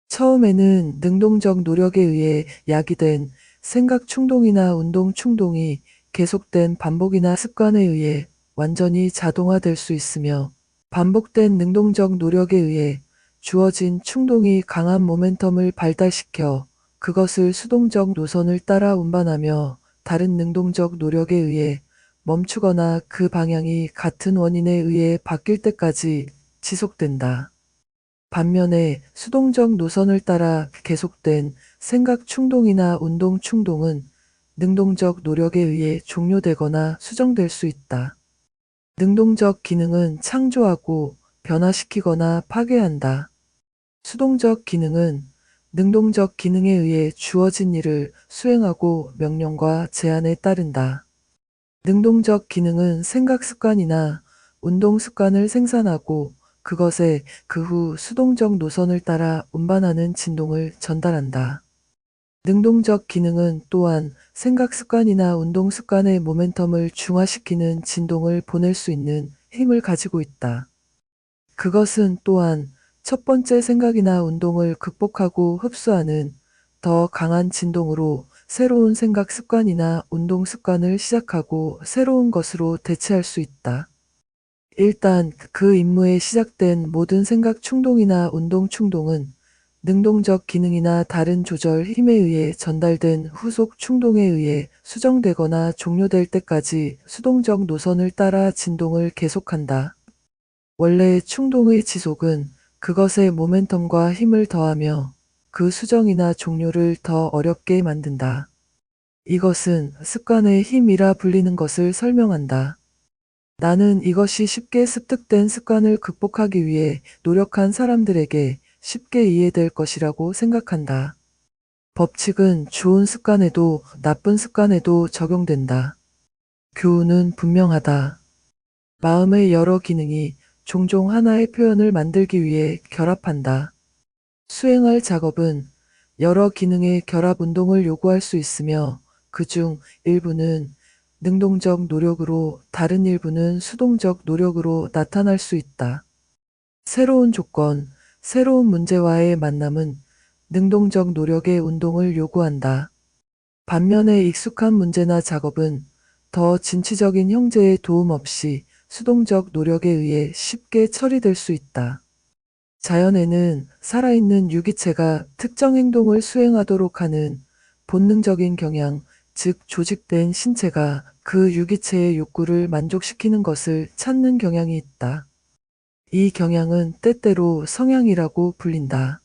처음에는 능동적 노력에 의해 야기된 생각 충동이나 운동 충동이 계속된 반복이나 습관에 의해 완전히 자동화될 수 있으며 반복된 능동적 노력에 의해 주어진 충동이 강한 모멘텀을 발달시켜 그것을 수동적 노선을 따라 운반하며 다른 능동적 노력에 의해 멈추거나 그 방향이 같은 원인에 의해 바뀔 때까지 지속된다. 반면에 수동적 노선을 따라 계속된 생각 충동이나 운동 충동은 능동적 노력에 의해 종료되거나 수정될 수 있다. 능동적 기능은 창조하고 변화시키거나 파괴한다. 수동적 기능은 능동적 기능에 의해 주어진 일을 수행하고 명령과 제한에 따른다. 능동적 기능은 생각 습관이나 운동 습관을 생산하고 그것에 그 후 수동적 노선을 따라 운반하는 진동을 전달한다. 능동적 기능은 또한 생각 습관이나 운동 습관의 모멘텀을 중화시키는 진동을 보낼 수 있는 힘을 가지고 있다. 그것은 또한 첫 번째 생각이나 운동을 극복하고 흡수하는 더 강한 진동으로 새로운 생각 습관이나 운동 습관을 시작하고 새로운 것으로 대체할 수 있다. 일단 그 임무에 시작된 모든 생각 충동이나 운동 충동은 능동적 기능이나 다른 조절 힘에 의해 전달된 후속 충동에 의해 수정되거나 종료될 때까지 수동적 노선을 따라 진동을 계속한다. 원래 충동의 지속은 그것의 모멘텀과 힘을 더하며 그 수정이나 종료를 더 어렵게 만든다. 이것은 습관의 힘이라 불리는 것을 설명한다. 나는 이것이 쉽게 습득된 습관을 극복하기 위해 노력한 사람들에게 쉽게 이해될 것이라고 생각한다. 법칙은 좋은 습관에도 나쁜 습관에도 적용된다. 교훈은 분명하다. 마음의 여러 기능이 종종 하나의 표현을 만들기 위해 결합한다. 수행할 작업은 여러 기능의 결합 운동을 요구할 수 있으며 그중 일부는 능동적 노력으로 다른 일부는 수동적 노력으로 나타날 수 있다. 새로운 조건, 새로운 문제와의 만남은 능동적 노력의 운동을 요구한다. 반면에 익숙한 문제나 작업은 더 진취적인 형제의 도움 없이 수동적 노력에 의해 쉽게 처리될 수 있다. 자연에는 살아있는 유기체가 특정 행동을 수행하도록 하는 본능적인 경향, 즉 조직된 신체가 그 유기체의 욕구를 만족시키는 것을 찾는 경향이 있다. 이 경향은 때때로 성향이라고 불린다.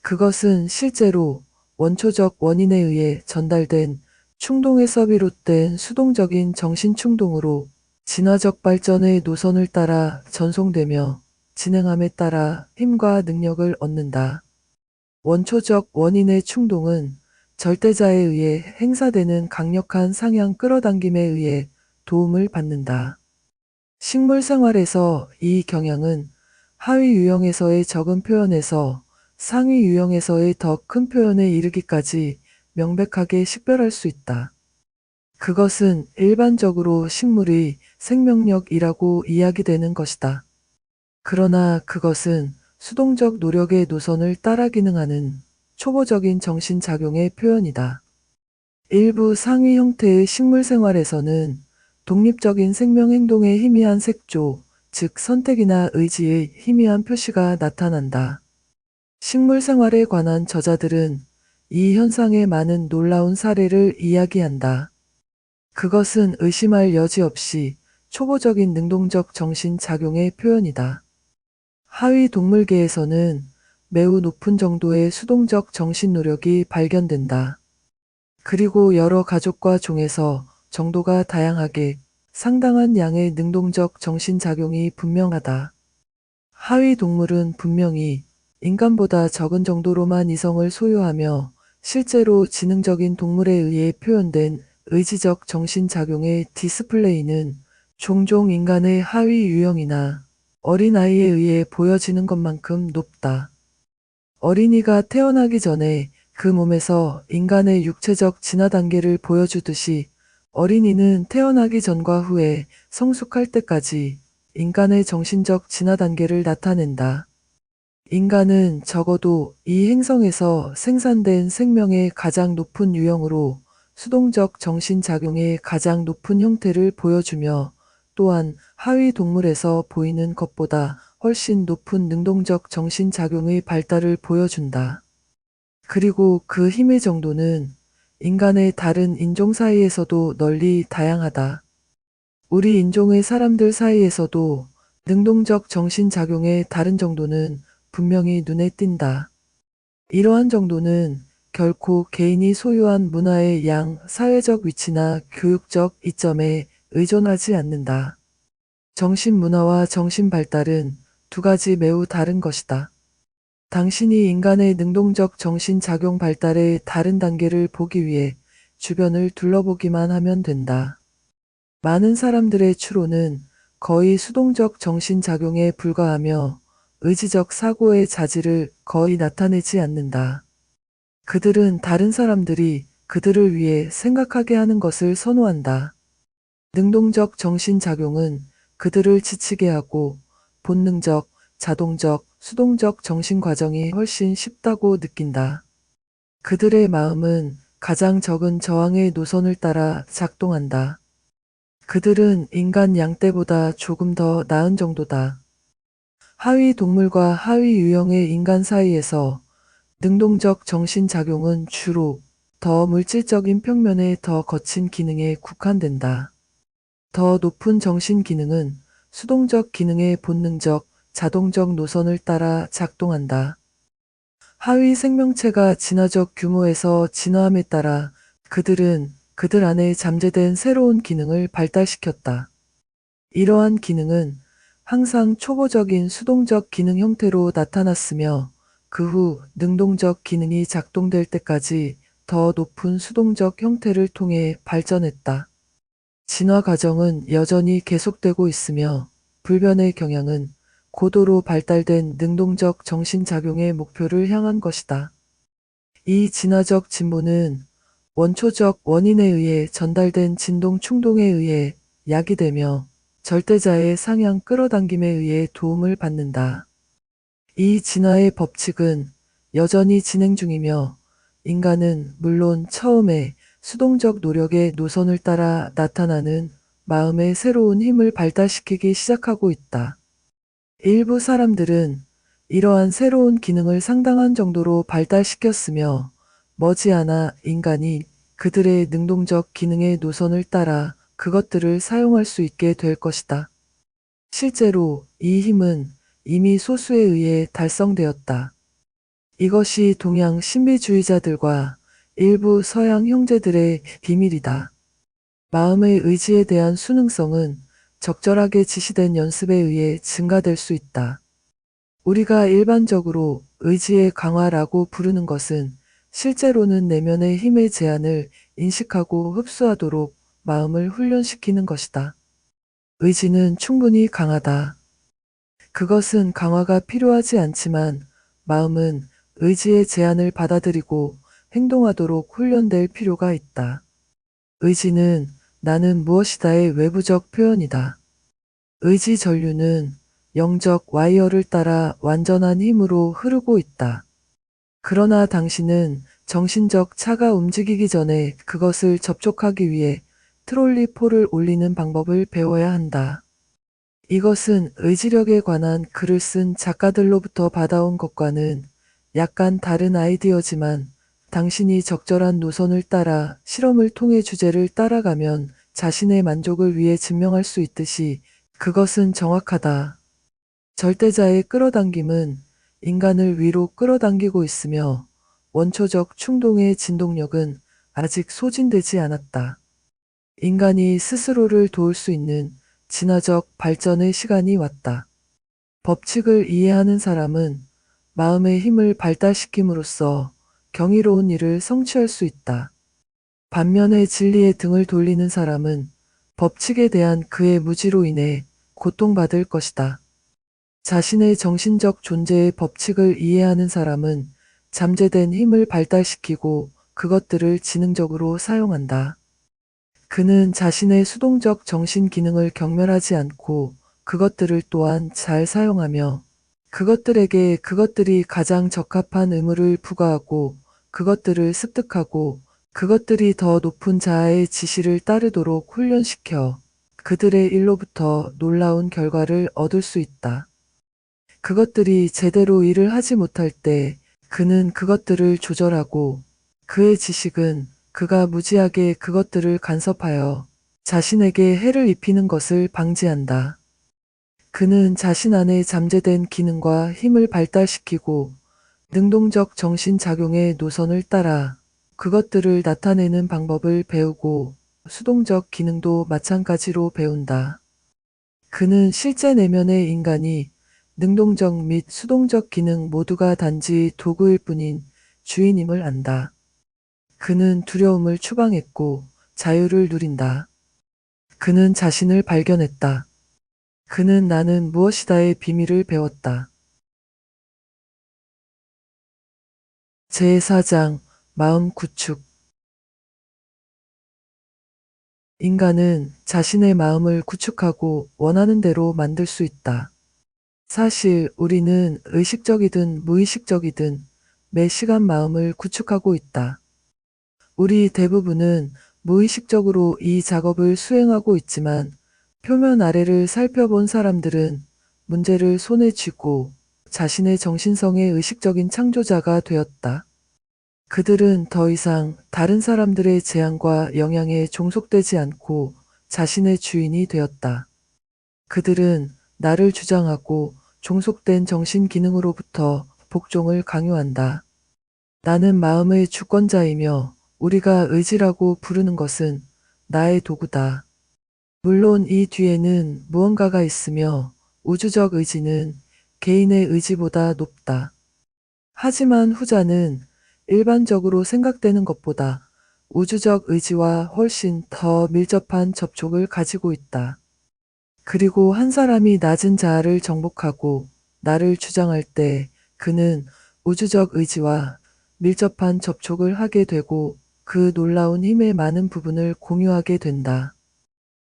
그것은 실제로 원초적 원인에 의해 전달된 충동에서 비롯된 수동적인 정신충동으로 진화적 발전의 노선을 따라 전송되며 진행함에 따라 힘과 능력을 얻는다. 원초적 원인의 충동은 절대자에 의해 행사되는 강력한 상향 끌어당김에 의해 도움을 받는다. 식물 생활에서 이 경향은 하위 유형에서의 적은 표현에서 상위 유형에서의 더 큰 표현에 이르기까지 명백하게 식별할 수 있다. 그것은 일반적으로 식물의 생명력이라고 이야기되는 것이다. 그러나 그것은 수동적 노력의 노선을 따라 기능하는 초보적인 정신작용의 표현이다. 일부 상위 형태의 식물 생활에서는 독립적인 생명행동의 희미한 색조, 즉 선택이나 의지의 희미한 표시가 나타난다. 식물 생활에 관한 저자들은 이 현상의 많은 놀라운 사례를 이야기한다. 그것은 의심할 여지 없이 초보적인 능동적 정신작용의 표현이다. 하위 동물계에서는 매우 높은 정도의 수동적 정신 노력이 발견된다. 그리고 여러 가족과 종에서 정도가 다양하게 상당한 양의 능동적 정신작용이 분명하다. 하위 동물은 분명히 인간보다 적은 정도로만 이성을 소유하며 실제로 지능적인 동물에 의해 표현된 의지적 정신작용의 디스플레이는 종종 인간의 하위 유형이나 어린아이에 의해 보여지는 것만큼 높다. 어린이가 태어나기 전에 그 몸에서 인간의 육체적 진화 단계를 보여주듯이 어린이는 태어나기 전과 후에 성숙할 때까지 인간의 정신적 진화 단계를 나타낸다. 인간은 적어도 이 행성에서 생산된 생명의 가장 높은 유형으로 수동적 정신작용의 가장 높은 형태를 보여주며 또한 하위 동물에서 보이는 것보다 훨씬 높은 능동적 정신작용의 발달을 보여준다. 그리고 그 힘의 정도는 인간의 다른 인종 사이에서도 널리 다양하다. 우리 인종의 사람들 사이에서도 능동적 정신작용의 다른 정도는 분명히 눈에 띈다. 이러한 정도는 결코 개인이 소유한 문화의 양, 사회적 위치나 교육적 이점에 의존하지 않는다. 정신문화와 정신발달은 두 가지 매우 다른 것이다. 당신이 인간의 능동적 정신작용 발달의 다른 단계를 보기 위해 주변을 둘러보기만 하면 된다. 많은 사람들의 추론은 거의 수동적 정신작용에 불과하며 의지적 사고의 자질을 거의 나타내지 않는다. 그들은 다른 사람들이 그들을 위해 생각하게 하는 것을 선호한다. 능동적 정신작용은 그들을 지치게 하고 본능적, 자동적, 수동적 정신 과정이 훨씬 쉽다고 느낀다. 그들의 마음은 가장 적은 저항의 노선을 따라 작동한다. 그들은 인간 양떼보다 조금 더 나은 정도다. 하위 동물과 하위 유형의 인간 사이에서 능동적 정신작용은 주로 더 물질적인 평면의 더 거친 기능에 국한된다. 더 높은 정신 기능은 수동적 기능의 본능적, 자동적 노선을 따라 작동한다. 하위 생명체가 진화적 규모에서 진화함에 따라 그들은 그들 안에 잠재된 새로운 기능을 발달시켰다. 이러한 기능은 항상 초보적인 수동적 기능 형태로 나타났으며 그 후 능동적 기능이 작동될 때까지 더 높은 수동적 형태를 통해 발전했다. 진화 과정은 여전히 계속되고 있으며 불변의 경향은 고도로 발달된 능동적 정신작용의 목표를 향한 것이다. 이 진화적 진보는 원초적 원인에 의해 전달된 진동 충동에 의해 야기되며 절대자의 상향 끌어당김에 의해 도움을 받는다. 이 진화의 법칙은 여전히 진행 중이며 인간은 물론 처음에 수동적 노력의 노선을 따라 나타나는 마음의 새로운 힘을 발달시키기 시작하고 있다. 일부 사람들은 이러한 새로운 기능을 상당한 정도로 발달시켰으며 머지않아 인간이 그들의 능동적 기능의 노선을 따라 그것들을 사용할 수 있게 될 것이다. 실제로 이 힘은 이미 소수에 의해 달성되었다. 이것이 동양 신비주의자들과 일부 서양 형제들의 비밀이다. 마음의 의지에 대한 수능성은 적절하게 지시된 연습에 의해 증가될 수 있다. 우리가 일반적으로 의지의 강화라고 부르는 것은 실제로는 내면의 힘의 제한을 인식하고 흡수하도록 마음을 훈련시키는 것이다. 의지는 충분히 강하다. 그것은 강화가 필요하지 않지만 마음은 의지의 제한을 받아들이고 행동하도록 훈련될 필요가 있다. 의지는 나는 무엇이다의 외부적 표현이다. 의지 전류는 영적 와이어를 따라 완전한 힘으로 흐르고 있다. 그러나 당신은 정신적 차가 움직이기 전에 그것을 접촉하기 위해 트롤리폴을 올리는 방법을 배워야 한다. 이것은 의지력에 관한 글을 쓴 작가들로부터 받아온 것과는 약간 다른 아이디어지만 당신이 적절한 노선을 따라 실험을 통해 주제를 따라가면 자신의 만족을 위해 증명할 수 있듯이 그것은 정확하다. 절대자의 끌어당김은 인간을 위로 끌어당기고 있으며 원초적 충동의 진동력은 아직 소진되지 않았다. 인간이 스스로를 도울 수 있는 진화적 발전의 시간이 왔다. 법칙을 이해하는 사람은 마음의 힘을 발달시킴으로써 경이로운 일을 성취할 수 있다. 반면에 진리의 등을 돌리는 사람은 법칙에 대한 그의 무지로 인해 고통받을 것이다. 자신의 정신적 존재의 법칙을 이해하는 사람은 잠재된 힘을 발달시키고 그것들을 지능적으로 사용한다. 그는 자신의 수동적 정신 기능을 경멸하지 않고 그것들을 또한 잘 사용하며 그것들에게 그것들이 가장 적합한 의무를 부과하고 그것들을 습득하고 그것들이 더 높은 자아의 지시를 따르도록 훈련시켜 그들의 일로부터 놀라운 결과를 얻을 수 있다. 그것들이 제대로 일을 하지 못할 때 그는 그것들을 조절하고 그의 지식은 그가 무지하게 그것들을 간섭하여 자신에게 해를 입히는 것을 방지한다. 그는 자신 안에 잠재된 기능과 힘을 발달시키고 능동적 정신작용의 노선을 따라 그것들을 나타내는 방법을 배우고 수동적 기능도 마찬가지로 배운다. 그는 실제 내면의 인간이 능동적 및 수동적 기능 모두가 단지 도구일 뿐인 주인임을 안다. 그는 두려움을 추방했고 자유를 누린다. 그는 자신을 발견했다. 그는 나는 무엇이다의 비밀을 배웠다. 제4장 마음 구축. 인간은 자신의 마음을 구축하고 원하는 대로 만들 수 있다. 사실 우리는 의식적이든 무의식적이든 매 시간 마음을 구축하고 있다. 우리 대부분은 무의식적으로 이 작업을 수행하고 있지만 표면 아래를 살펴본 사람들은 문제를 손에 쥐고 자신의 정신성의 의식적인 창조자가 되었다. 그들은 더 이상 다른 사람들의 제한과 영향에 종속되지 않고 자신의 주인이 되었다. 그들은 나를 주장하고 종속된 정신 기능으로부터 복종을 강요한다. 나는 마음의 주권자이며 우리가 의지라고 부르는 것은 나의 도구다. 물론 이 뒤에는 무언가가 있으며 우주적 의지는 개인의 의지보다 높다. 하지만 후자는 일반적으로 생각되는 것보다 우주적 의지와 훨씬 더 밀접한 접촉을 가지고 있다. 그리고 한 사람이 낮은 자아를 정복하고 나를 주장할 때 그는 우주적 의지와 밀접한 접촉을 하게 되고 그 놀라운 힘의 많은 부분을 공유하게 된다.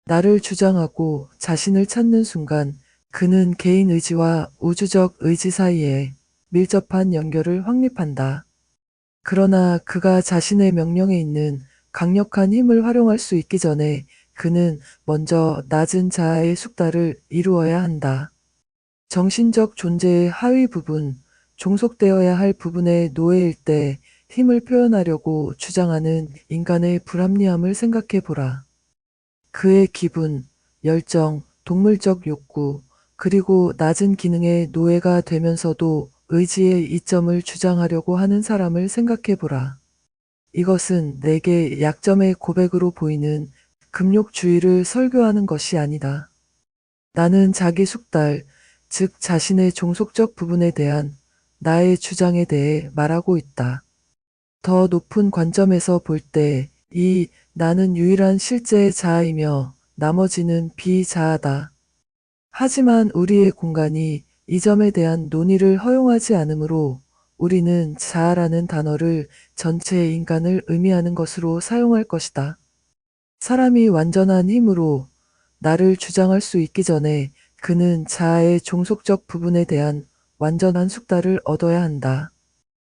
나를 주장하고 자신을 찾는 순간 그는 개인 의지와 우주적 의지 사이에 밀접한 연결을 확립한다. 그러나 그가 자신의 명령에 있는 강력한 힘을 활용할 수 있기 전에 그는 먼저 낮은 자아의 숙달을 이루어야 한다. 정신적 존재의 하위 부분, 종속되어야 할 부분의 노예일 때 힘을 표현하려고 주장하는 인간의 불합리함을 생각해 보라. 그의 기분, 열정, 동물적 욕구, 그리고 낮은 기능의 노예가 되면서도 의지의 이점을 주장하려고 하는 사람을 생각해 보라. 이것은 내게 약점의 고백으로 보이는 금욕주의를 설교하는 것이 아니다. 나는 자기 숙달, 즉 자신의 종속적 부분에 대한 나의 주장에 대해 말하고 있다. 더 높은 관점에서 볼 때 이 나는 유일한 실제의 자아이며 나머지는 비자아다. 하지만 우리의 공간이 이 점에 대한 논의를 허용하지 않으므로 우리는 자아라는 단어를 전체 인간을 의미하는 것으로 사용할 것이다. 사람이 완전한 힘으로 나를 주장할 수 있기 전에 그는 자아의 종속적 부분에 대한 완전한 숙달을 얻어야 한다.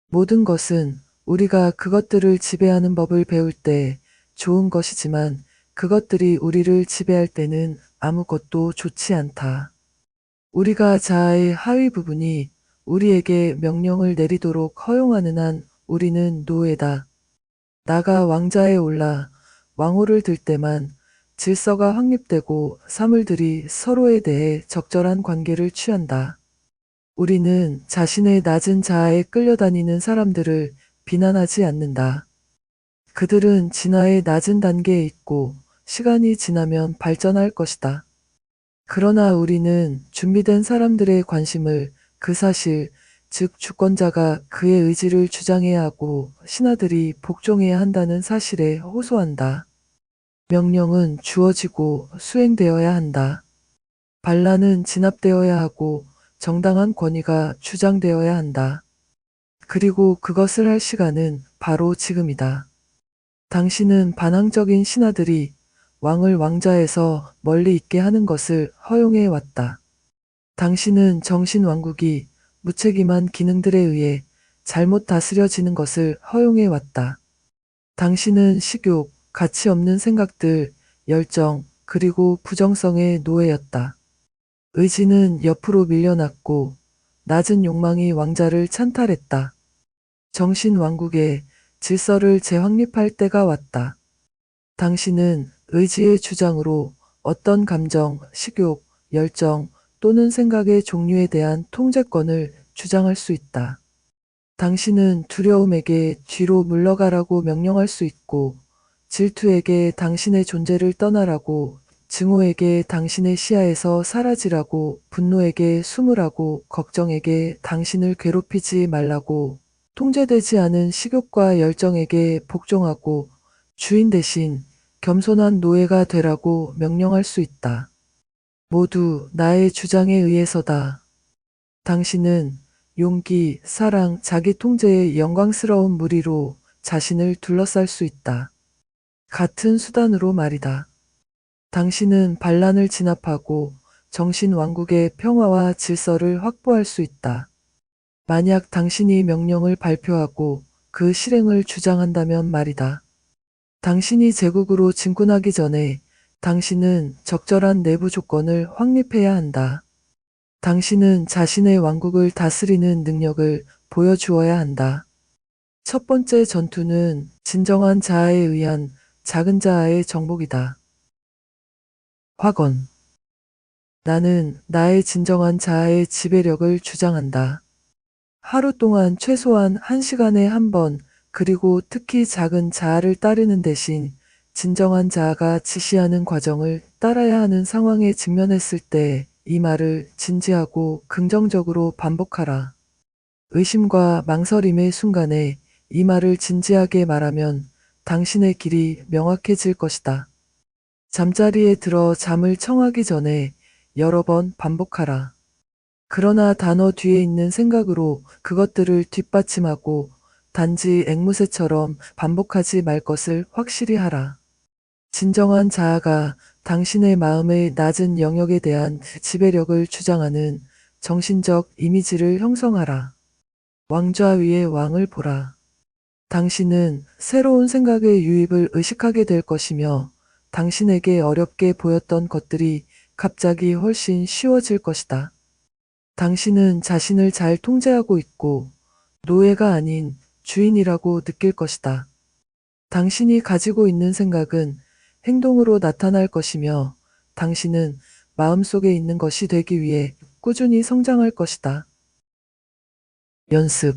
모든 것은 우리가 그것들을 지배하는 법을 배울 때 좋은 것이지만 그것들이 우리를 지배할 때는 아무것도 좋지 않다. 우리가 자아의 하위 부분이 우리에게 명령을 내리도록 허용하는 한 우리는 노예다. 나가 왕자에 올라 왕호를 들 때만 질서가 확립되고 사물들이 서로에 대해 적절한 관계를 취한다. 우리는 자신의 낮은 자아에 끌려다니는 사람들을 비난하지 않는다. 그들은 진화의 낮은 단계에 있고 시간이 지나면 발전할 것이다. 그러나 우리는 준비된 사람들의 관심을 그 사실, 즉 주권자가 그의 의지를 주장해야 하고 신하들이 복종해야 한다는 사실에 호소한다. 명령은 주어지고 수행되어야 한다. 반란은 진압되어야 하고 정당한 권위가 주장되어야 한다. 그리고 그것을 할 시간은 바로 지금이다. 당신은 반항적인 신하들이 왕을 왕자에서 멀리 있게 하는 것을 허용해 왔다. 당신은 정신왕국이 무책임한 기능들에 의해 잘못 다스려지는 것을 허용해 왔다. 당신은 식욕, 가치 없는 생각들, 열정, 그리고 부정성의 노예였다. 의지는 옆으로 밀려났고 낮은 욕망이 왕자를 찬탈했다. 정신왕국에 질서를 재확립할 때가 왔다. 당신은 의지의 주장으로 어떤 감정, 식욕, 열정 또는 생각의 종류에 대한 통제권을 주장할 수 있다. 당신은 두려움에게 뒤로 물러가라고 명령할 수 있고, 질투에게 당신의 존재를 떠나라고, 증오에게 당신의 시야에서 사라지라고, 분노에게 숨으라고, 걱정에게 당신을 괴롭히지 말라고, 통제되지 않은 식욕과 열정에게 복종하고, 주인 대신 겸손한 노예가 되라고 명령할 수 있다. 모두 나의 주장에 의해서다. 당신은 용기, 사랑, 자기 통제의 영광스러운 무리로 자신을 둘러쌀 수 있다. 같은 수단으로 말이다. 당신은 반란을 진압하고 정신 왕국의 평화와 질서를 확보할 수 있다. 만약 당신이 명령을 발표하고 그 실행을 주장한다면 말이다. 당신이 제국으로 진군하기 전에 당신은 적절한 내부 조건을 확립해야 한다. 당신은 자신의 왕국을 다스리는 능력을 보여주어야 한다. 첫 번째 전투는 진정한 자아에 의한 작은 자아의 정복이다. 확언. 나는 나의 진정한 자아의 지배력을 주장한다. 하루 동안 최소한 1시간에 한 번, 그리고 특히 작은 자아를 따르는 대신 진정한 자아가 지시하는 과정을 따라야 하는 상황에 직면했을 때 이 말을 진지하고 긍정적으로 반복하라. 의심과 망설임의 순간에 이 말을 진지하게 말하면 당신의 길이 명확해질 것이다. 잠자리에 들어 잠을 청하기 전에 여러 번 반복하라. 그러나 단어 뒤에 있는 생각으로 그것들을 뒷받침하고 단지 앵무새처럼 반복하지 말 것을 확실히 하라. 진정한 자아가 당신의 마음의 낮은 영역에 대한 지배력을 주장하는 정신적 이미지를 형성하라. 왕좌 위의 왕을 보라. 당신은 새로운 생각의 유입을 의식하게 될 것이며 당신에게 어렵게 보였던 것들이 갑자기 훨씬 쉬워질 것이다. 당신은 자신을 잘 통제하고 있고 노예가 아닌 주인이라고 느낄 것이다. 당신이 가지고 있는 생각은 행동으로 나타날 것이며 당신은 마음속에 있는 것이 되기 위해 꾸준히 성장할 것이다. 연습.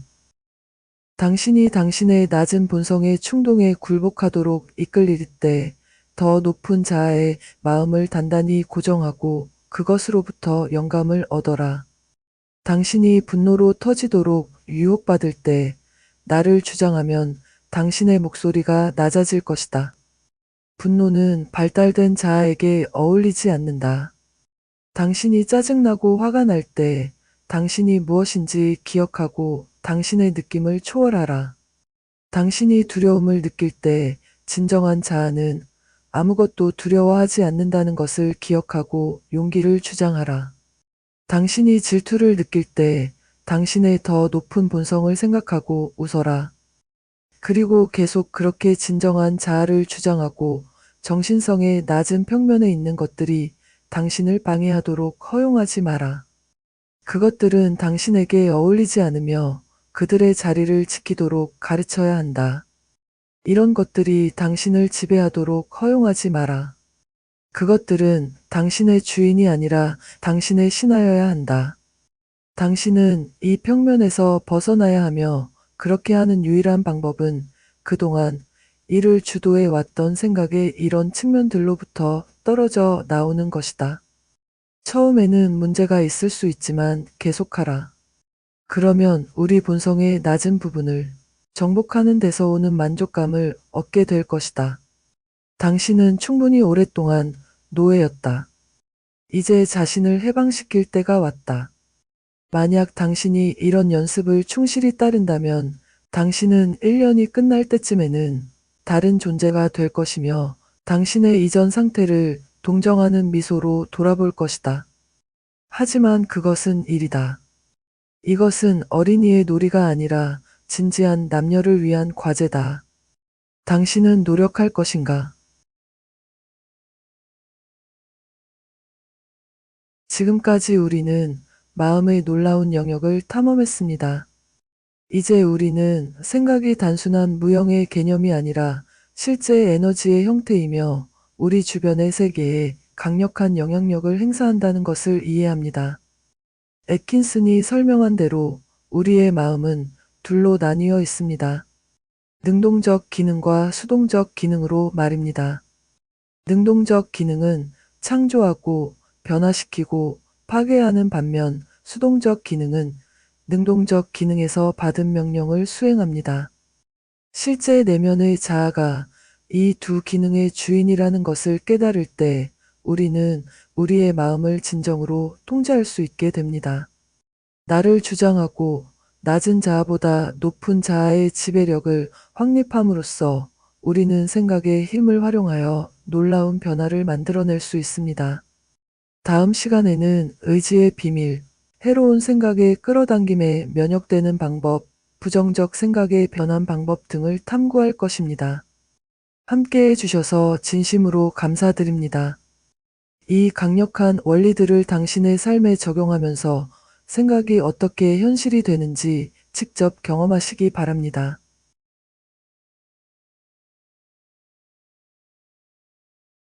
당신이 당신의 낮은 본성의 충동에 굴복하도록 이끌릴 때 더 높은 자아의 마음을 단단히 고정하고 그것으로부터 영감을 얻어라. 당신이 분노로 터지도록 유혹받을 때 나를 주장하면 당신의 목소리가 낮아질 것이다. 분노는 발달된 자아에게 어울리지 않는다. 당신이 짜증나고 화가 날 때 당신이 무엇인지 기억하고 당신의 느낌을 초월하라. 당신이 두려움을 느낄 때 진정한 자아는 아무것도 두려워하지 않는다는 것을 기억하고 용기를 주장하라. 당신이 질투를 느낄 때 당신의 더 높은 본성을 생각하고 웃어라. 그리고 계속 그렇게 진정한 자아를 주장하고 정신성의 낮은 평면에 있는 것들이 당신을 방해하도록 허용하지 마라. 그것들은 당신에게 어울리지 않으며 그들의 자리를 지키도록 가르쳐야 한다. 이런 것들이 당신을 지배하도록 허용하지 마라. 그것들은 당신의 주인이 아니라 당신의 신하여야 한다. 당신은 이 평면에서 벗어나야 하며 그렇게 하는 유일한 방법은 그동안 이를 주도해 왔던 생각의 이런 측면들로부터 떨어져 나오는 것이다. 처음에는 문제가 있을 수 있지만 계속하라. 그러면 우리 본성의 낮은 부분을 정복하는 데서 오는 만족감을 얻게 될 것이다. 당신은 충분히 오랫동안 노예였다. 이제 자신을 해방시킬 때가 왔다. 만약 당신이 이런 연습을 충실히 따른다면 당신은 1년이 끝날 때쯤에는 다른 존재가 될 것이며 당신의 이전 상태를 동정하는 미소로 돌아볼 것이다. 하지만 그것은 일이다. 이것은 어린이의 놀이가 아니라 진지한 남녀를 위한 과제다. 당신은 노력할 것인가? 지금까지 우리는 마음의 놀라운 영역을 탐험했습니다. 이제 우리는 생각이 단순한 무형의 개념이 아니라 실제 에너지의 형태이며 우리 주변의 세계에 강력한 영향력을 행사한다는 것을 이해합니다. 애킨슨이 설명한 대로 우리의 마음은 둘로 나뉘어 있습니다. 능동적 기능과 수동적 기능으로 말입니다. 능동적 기능은 창조하고 변화시키고 파괴하는 반면 수동적 기능은 능동적 기능에서 받은 명령을 수행합니다. 실제 내면의 자아가 이 두 기능의 주인이라는 것을 깨달을 때 우리는 우리의 마음을 진정으로 통제할 수 있게 됩니다. 나를 주장하고 낮은 자아보다 높은 자아의 지배력을 확립함으로써 우리는 생각의 힘을 활용하여 놀라운 변화를 만들어낼 수 있습니다. 다음 시간에는 의지의 비밀, 해로운 생각의 끌어당김에 면역되는 방법, 부정적 생각의 변환 방법 등을 탐구할 것입니다. 함께 해주셔서 진심으로 감사드립니다. 이 강력한 원리들을 당신의 삶에 적용하면서 생각이 어떻게 현실이 되는지 직접 경험하시기 바랍니다.